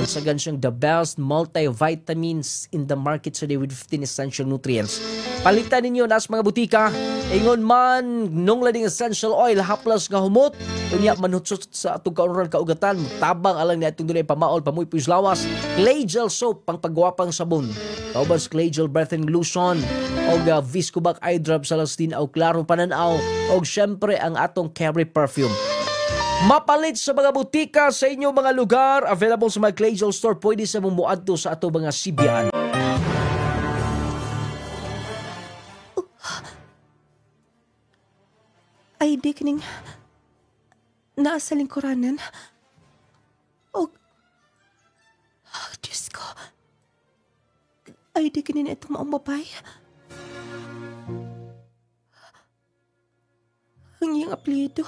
Nagsagan siyang the best multivitamins in the market today with 15 essential nutrients. Palitan ninyo nas mga butika. Ingon man nung lading essential oil haplas nga humot. Unya manutsot sa atong kauran kaugatan. Tabang alang ni atong dunay pamaol pamuy puis lawas. Clay Gel soap pang pagwapang sabon. Kauban sa Clay Gel breathing lotion. Og Viscobac eye drop sa lastin o klarong pananaw. Og syempre ang atong Carry perfume. Mapalit sa mga butika sa inyong mga lugar. Available sa mga Clay Gel store. Pwede sa mumuadto sa ato mga sibyan. Ay, di kining naa sa lingkuranan. O, Diyos ko. Ay, di kining itong maong babay. Ang iyong apelyido.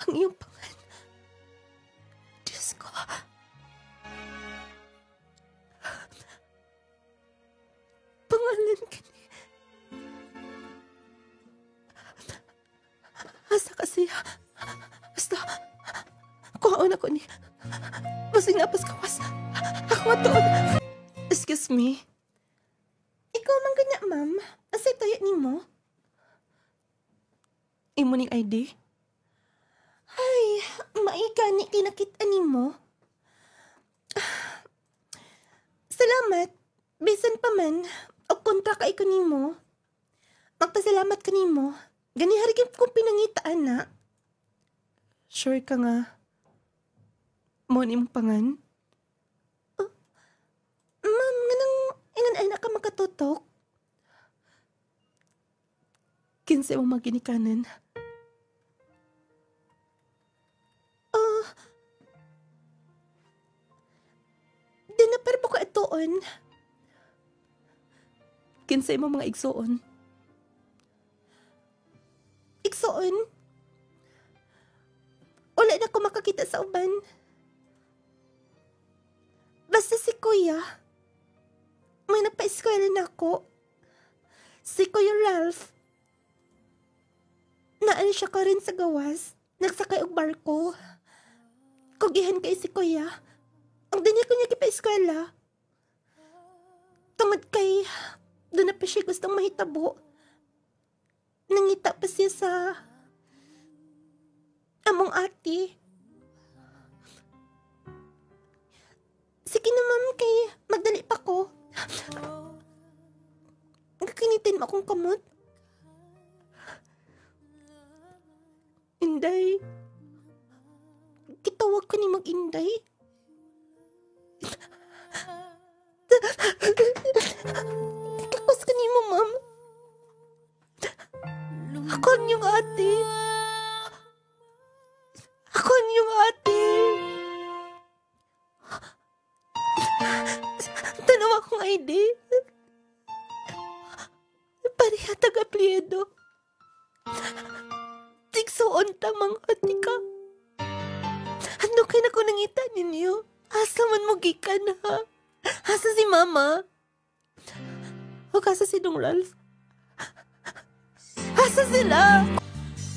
Ang iyong pangan. Diyos ko. Pangalan ka ni. Asa kasi. Basta. Kuhaon ako ni. Masing napas kawas. Ako ato. Excuse me. Ikaw man ganyan, ma'am. Asay tayo ni mo. Imo ning ID? Ay, maika ni kinakita ni mo. Salamat. Bisan pa man, o kontra ka iko nimo. Magpasalamat ka nimo. Gani harigin kong pinangitaan na. Sure ka nga. Mo ni mong pangan? Ma'am, ingan ay na ka makatutok. Kinsa mo maginikanan. Di na pero ko itoon. Kinsa mo mga igsoon. Igsoon? Wala na ko makakita sa uban. Basta si Kuya. May nagpa-eskwela na ako. Si Kuya Ralph. Naan siya ka rin sa gawas. Nagsakay og barko. Kugihan kay si Kuya. Ang dinya ko niya kipa-eskwela. Tungod kay doon na pa siya gustong mahitabo. Nangita pa siya sa among ati. Sige na ma'am, kay magdali pa ko. Kakinitin mo akong kamot. Inday. Kitawag ka ni mag-inday. Kakos ka ni mo, ma'am. Ako ang iyong ate. Ako ang iyong ate. Tanaw akong ID. Pareha taga-pliedo. Tiksoon tamang hati ka. Ano kayo na ko nangita ninyo? Asa man mo gikan ha? Asa si mama? O kasa si Dong Ralph? Asa sila?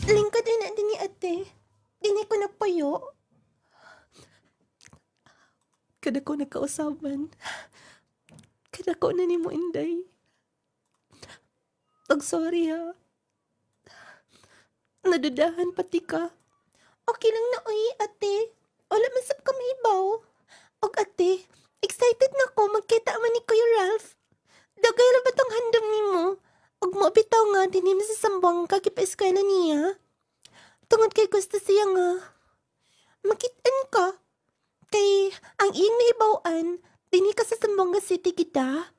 Lingkod rin na din ni ate. Dini ko nagpayo. Kada ko nagkausaban. Kada ko na ni mo inday. Sorry ha. Nadudahan pati ka. Okay lang na oy, ate. Wala man sab ka maibaw. Og ate, excited na ko magkita man ni Kuya Ralph. Dagay ra ba tong handom nimo? Og mo bitaw nga dinhi sa Sambuanga kagipa-eskwela niya. Tungod kay gusto siya nga makitaan ka. Kay ang iyong naibawan, dinhi ka sa Sambuanga City kita.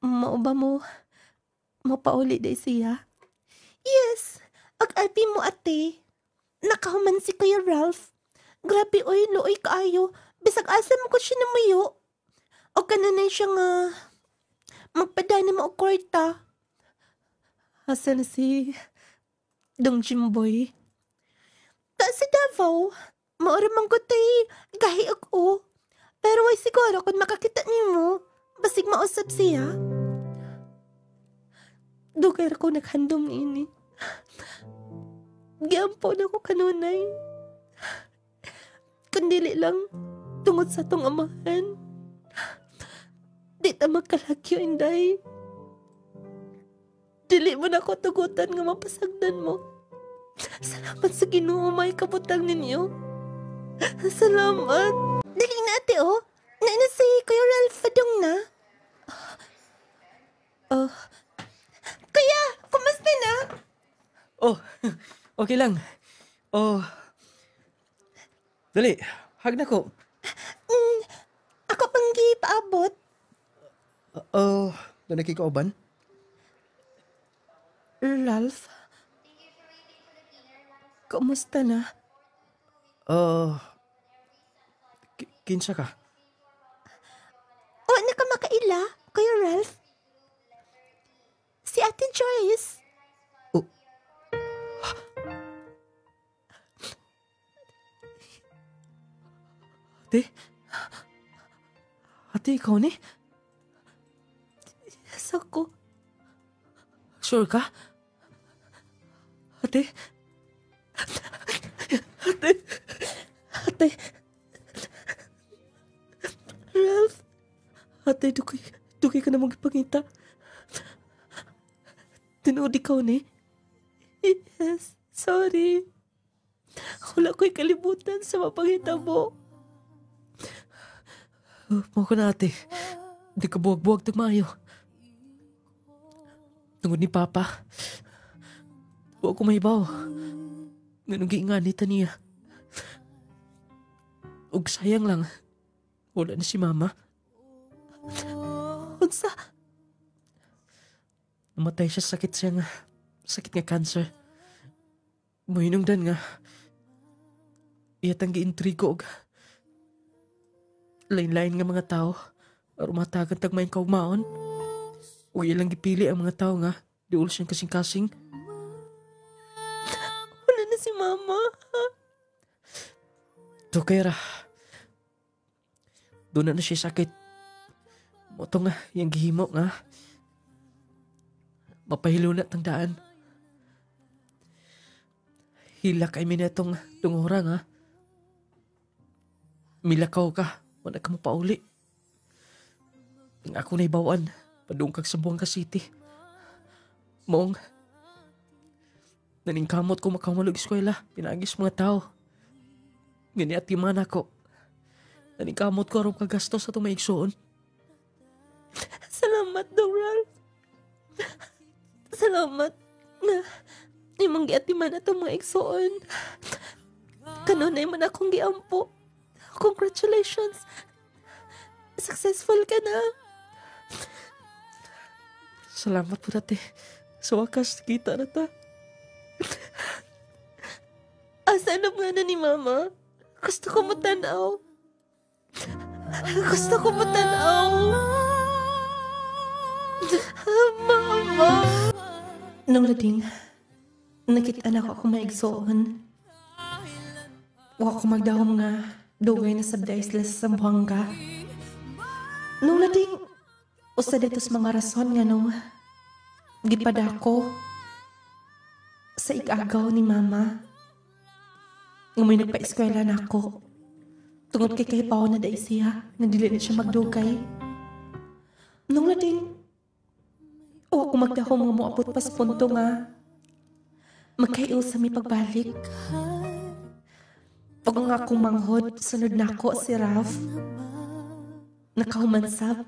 Mao ba mo mapauli day siya? Yes, ag-alpi mo ate. Nakahuman si Kuya Ralph. Grabe oy, looy kaayo. Bisag asa mo ko siya namuyo. O kananay siya nga magpadana mo og kwarta. Asa na si Dong Jimboy? Ta sa Davao. Maura man ko tay gahi ako. Pero way siguro kung makakita nimo, basig mausap siya. Dugay ko naghandom ini. Giampo na ko kanunay. Kandili lang tungod sa tong amahan. Di ta magkalagyo, inday. Dili mo na ko tugutan nga mapasagdan mo. Salamat sa Ginoo may kabutang ninyo. Salamat. Dali na ate oh. Naina si Kuya Ralph Fadong na. Kuya, kumusta na? Oh, okay lang. Oh, dali, hag na ko. Ako pang gipaabot. Doon nakikauban? Ralph, kumusta na? Kinsa ka? O, nakamakaila, Kuya Ralph. Si Ate Joyce. Ate, ikaw ni? Yes, ako. Sure ka? Ate? Ate. Ralph. Ate, dugay ka na magpangita. Tinood ikaw ni? Yes, sorry. Wala ko'y kalibutan sa mapangita mo. Mao ko na ate. Di ka buwag-buwag tagmayo. Tungod ni Papa. Huwag ko mahibaw. Ganun giinganita niya. Ug sayang lang. Wala na si Mama. Unsa? Namatay siya sakit nga cancer. Muhinungdan nga. Iyatang giintrigo og lain-lain nga mga tao aron matagan tagmayon kaugmaon. O ilang gipili ang mga tao nga diul siyang kasing-kasing. Wala na si Mama. Tukera. Doon na siya sakit. Moto nga, yung gihimo nga. Mapahilunat ang daan. Hila kay minatong tungura nga. Milakaw ka, wala ka mo pauli. Ang ako na ibawaan, padungkag sa Buanga City. Moong, naningkamot ko makamalog eskwela, pinagis mga tao. Gani at timan ako. Naningkamot ko aron kagastos sa itong maigsoon. Salamat, Doral. Salamat na imong giatiman na itong mga igsoon. Kanunay man akong giampo. Congratulations. Successful ka na. Salamat po dati. Sa wakas, kita na ta. Asa na nga na ni Mama? Gusto ko matanaw. Gusto ko matanaw. Mama. Nung lading, nakita na ako maigsoon. Wa ko magdahom nga dugay na sabday sila sa Buanga. Nung lading, usa dito sa mga rason nga nung gipadako sa igagaw ni Mama. Ngamoy nagpa-eskwela na ako. Tungod kay kahipaw na day siya, nga dili na siya magdugay. Nung lading, o ako magdahom nga moabot pa sa punto nga magkail sa mi pagbalik. Pag nga akong manghod, sunod na ako si Ralph. Nakahumansab.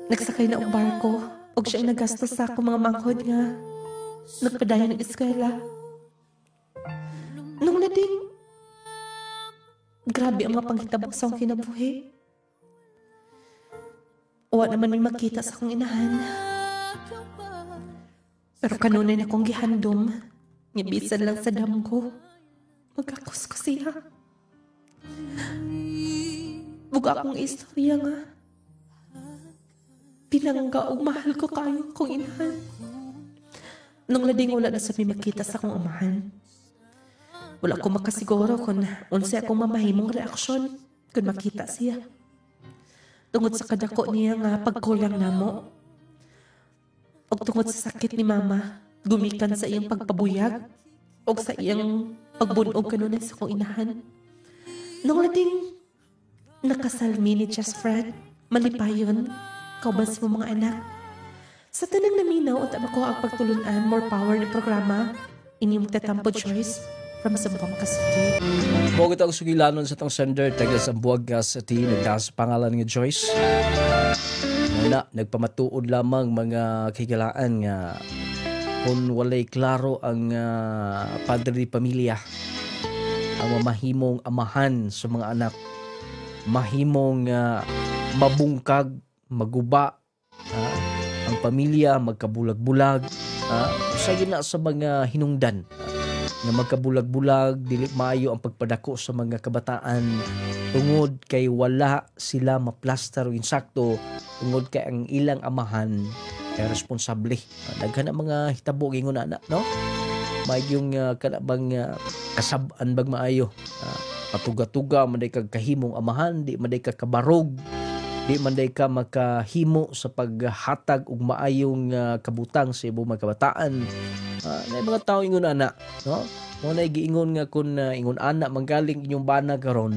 Nagsakay na ang barko, og siya nagastos sa ako mga manghod nga nagpadayon ng eskwela. Nung lading, grabe ang mga panghitabo sa akong kinabuhi. Wa naman may makita sa akong inahan. Pero kanunay na akong gihandom, ngibisan lang sa dam ko. Magkakos ko siya. Buga akong istorya nga. Pinangga og mahal ko kayo kong inahan. Nung lading wala na sa may makita sa akong amahan. Wala ko makasiguro kung unsa akong mamahimong reaksyon kung makita siya. Tungod sa kadako niya nga pagkulang namo. O tungod sa sakit ni Mama, gumikan sa iyang pagpabuyag o sa iyang pagbunog kanunay sa kong inahan. Nung lading nakasalmi ni Just Fred, malipayon, kauban sa mga anak. Sa tanang naminaw at ako ang pagtulunan, more power ni programa, inyong tatampo choice, from Zamboanga City. Bogot ang sugilanon sa tong sender taga Zamboanga City nagdas pangalan nga Joyce. Muna nagpamatuod lamang mga kigalaan nga kung walay klaro ang padre pamilya ang mamahimong amahan sa mga anak, mahimong mabungkag, maguba ang pamilya, magkabulag-bulag sa gina sa mga hinungdan nga magkabulag-bulag, dili maayo ang pagpadako sa mga kabataan tungod kay wala sila maplaster o insakto, tungod kay ang ilang amahan ay responsable. Daghana mga hitabo gingon ana, no? May yung kanabang kasab-an bag maayo. Patuga-tuga man day kag kahimong amahan, di man day ka kabarog, di man day ka makahimo sa paghatag og maayong kabutang sa ibong mga kabataan. Na mga tao ingon ana, no? Mo na giingon nga kun ingon ana manggaling inyong bana karon,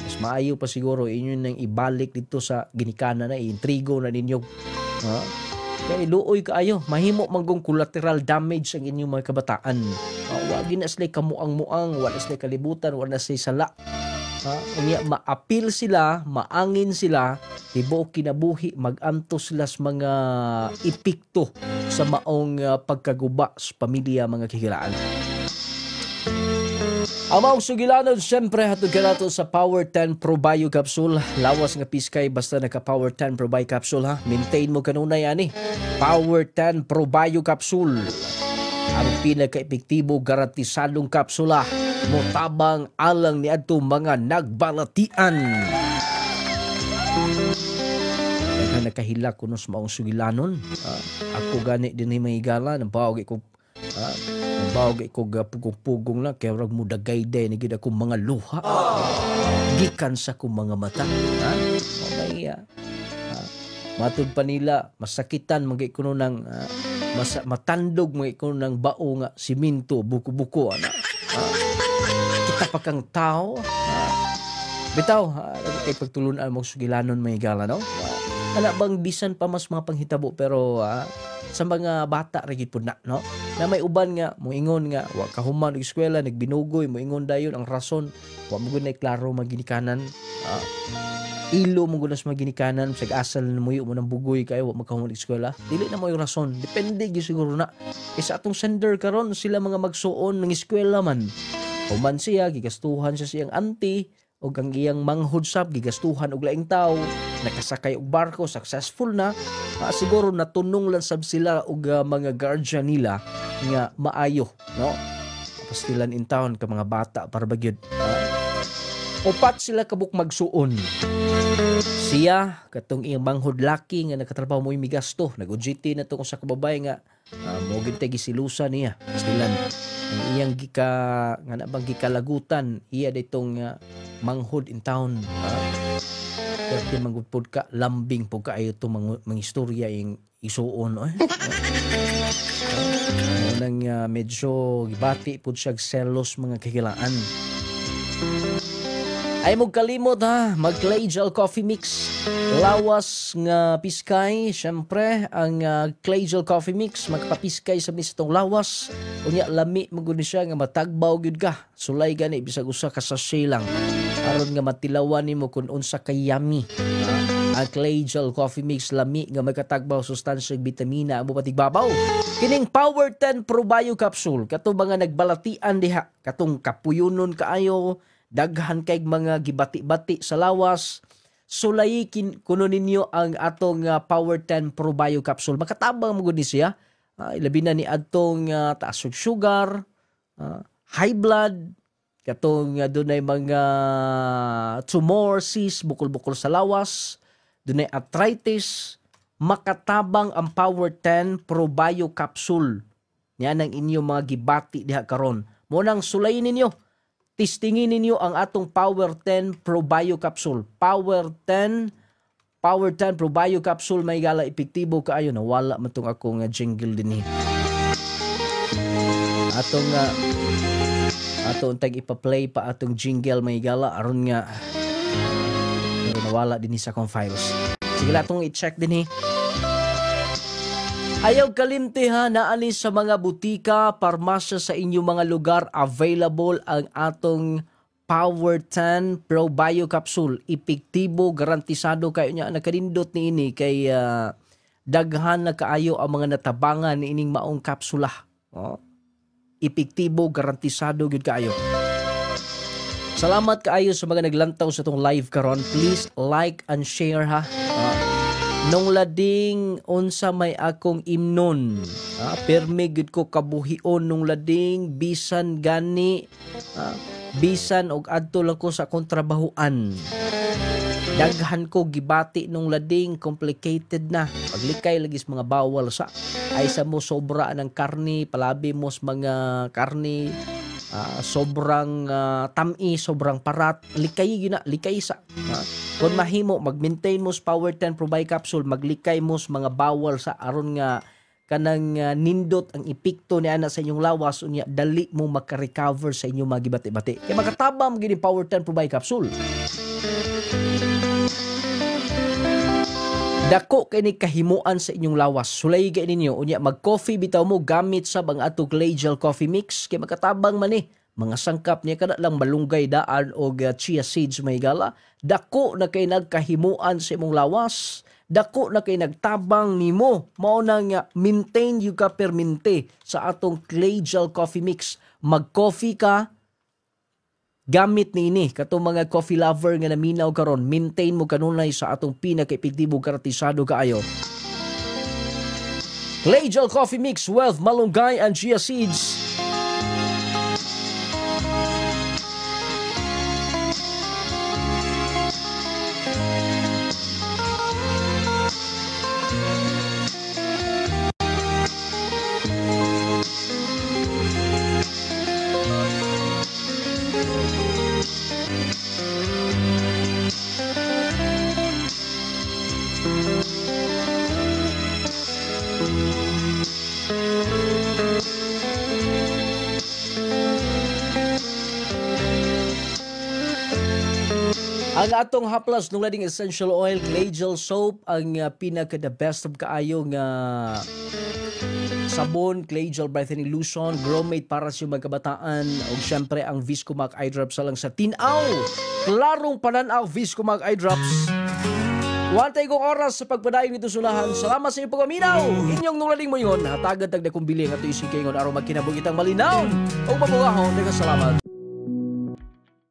mas maayo pa siguro inyo nang ibalik dito sa ginikana na intrigo na ninyo. Kay luoy kaayo, mahimo manggong collateral damage ang inyong mga kabataan. Wa gina sila kamuang-muang, wala sila kalibutan, wala sila sala. Unya maapil sila, maangin sila, tibuok kinabuhi magantos sila sa mga epekto sa maong pagkaguba sa pamilya mga kahilaan. Ang maong sugilanon, siyempre, hatod ka nato sa Power 10 Pro Bio Capsule. Lawas nga piskay, basta naka Power 10 Pro Bio Capsule, ha? Maintain mo kanuna yan, Power 10 Pro Bio Capsule. Ang pinaka-epektibo, garantisadong kapsula. Motabang alang ni adto mga nagbalatian. Nakahila ko sa maong sugilanon. Ako gani din mga igala, nabawag ko pugong-pugong na kaya rag mo dagay din nagid akong mga luha gikan sa akong mga mata matud pa nila masakitan mga ikuno ng matandog mga ikuno ng bao nga siminto buko-buko kita pa kang tao bitaw kay pagtulunan mo sugilanon may gala no bang bisan pa mas mga panghitabo pero sa mga bata rigid pud na no na may uban nga moingon nga wa kahuman og eskwela nagbinugoy moingon dayon ang rason wa mo gud na klaro maginikanan ilo mo gud na maginikanan sa asal na muyo mo nang bugoy kayo wa makahuman og eskwela dili na mo yung rason depende gyud siguro na sa atong sender karon sila mga magsuon ng eskwela man human siya gigastuhan siya siyang auntie og ang iyang manghod sab gigastuhan og laing tawo nakasakay og barko successful na siguro natunong lang sab sila og mga guardian nila nga maayo no pastilan in town ka mga bata para bagyod upat sila kabuk magsuon siya katong iyang manghod laki nga nakatrabaho mo imigasto nag-OJT na to sa kababay nga mo gid gisilusa niya pastilan ang iyang nga nabang gikalagutan iya ditong manghod in town kasi manggupod ka lambing po ka ayo itong mga istorya yung isuon nang medyo gibati po siya selos mga kagilaan ay mo kalimot mag Clay Gel Coffee Mix lawas nga piskay syempre ang Clay Gel Coffee Mix magpapiskay sa itong lawas unya lami maguni siya nga matagbaw gyud ka sulay gani bisag usa ka sachet lang aron nga matilawan nimo kun unsa kay yummy ang Clay Gel Coffee Mix lami nga magkatagbaw sustansya bitamina amo patigbabaw kining Power 10 Pro Bio Capsule katong mga nagbalatian diha katong kapuyunon kaayo daghan kay mga gibati-bati sa lawas sulayikin kuno ninyo ang atong Power 10 Pro Bio Capsule makatabang mo gud ni siya ilabi na ni adtong taas og sugar high blood katong dunay mga tumor cyst bukol-bukol sa lawas dunay arthritis makatabang ang Power 10 Pro Bio Capsule yan ang inyong mga gibati diha karon mo nang sulayin ninyo testingin ninyo ang atong Power 10 Pro Bio Capsule. Power 10 Pro Bio Capsule may gala epektibo kaayo nawala man tong akong jingle dinhi. Atong tag ipa-play pa atong jingle may gala aron nga nawala dinhi sa akong files. Sige atong i-check dinhi. Ayaw kalimti naani sa mga butika, parmasya sa inyong mga lugar, available ang atong Power 10 Pro Bio Capsule. Epektibo, garantisado kayo niya. Nakarindot ni ini kay daghan na kaayo ang mga natabangan ni ining maong kapsula. Epektibo, garantisado gyud kayo. Salamat kaayo sa mga naglantaw sa itong live karon. Please like and share nung lading unsa may akong imnon permi gud ko kabuhion nung lading bisan gani bisan og adto lang ko sa kontrabahuan daghan ko gibati nung lading complicated na paglikay lagi sa mga bawal sa ay sa mo sobra ng karni palabi mo sa mga karni sobrang tami, sobrang parat, likay sa. Kung mahimo, mag-maintain mo sa Power 10 Pro Bio Capsule, maglikay mo sa mga bawal sa aron nga kanang nindot ang epekto ni ana sa inyong lawas unya dali mo maka-recover sa inyong mga gibati-bati. Kaya makatabang gini Power 10 Pro Bio Capsule. Dako kay ni kahimuan sa inyong lawas. Sulay gay ninyo unya mag-coffee bitaw mo gamit sa bang ato Clay Gel Coffee Mix kay makatabang man Mga sangkap niya kada lang malunggay daan o chia seeds may gala. Dako na kay nagkahimuan sa imong lawas. Dako na kay nagtabang nimo. Mao na nga maintain yung ka permente sa atong clay gel coffee mix. Mag-coffee ka, gamit ni katong mga coffee lover nga naminaw karon, maintain mo kanunay sa atong pinaka-epektibo karatisado kaayo. Clay gel coffee mix with malunggay and chia seeds. Ang atong haplas nung lading essential oil, clay gel soap, ang pinaka the best of kaayo nga sabon, clay gel brightening lotion, Gromate para sa mga kabataan, o syempre ang Viscomac eye drops lang sa tinaw. Klarong pananaw Viscomac eye drops. Wantay kong oras sa pagpadayon nito sulahan. Salamat sa iyong pagpaminaw. Inyong nung lading mo yun, hatagad tagda kong biling at ito isikay ngon araw magkinabog itang malinaw. O mabungahon, salamat.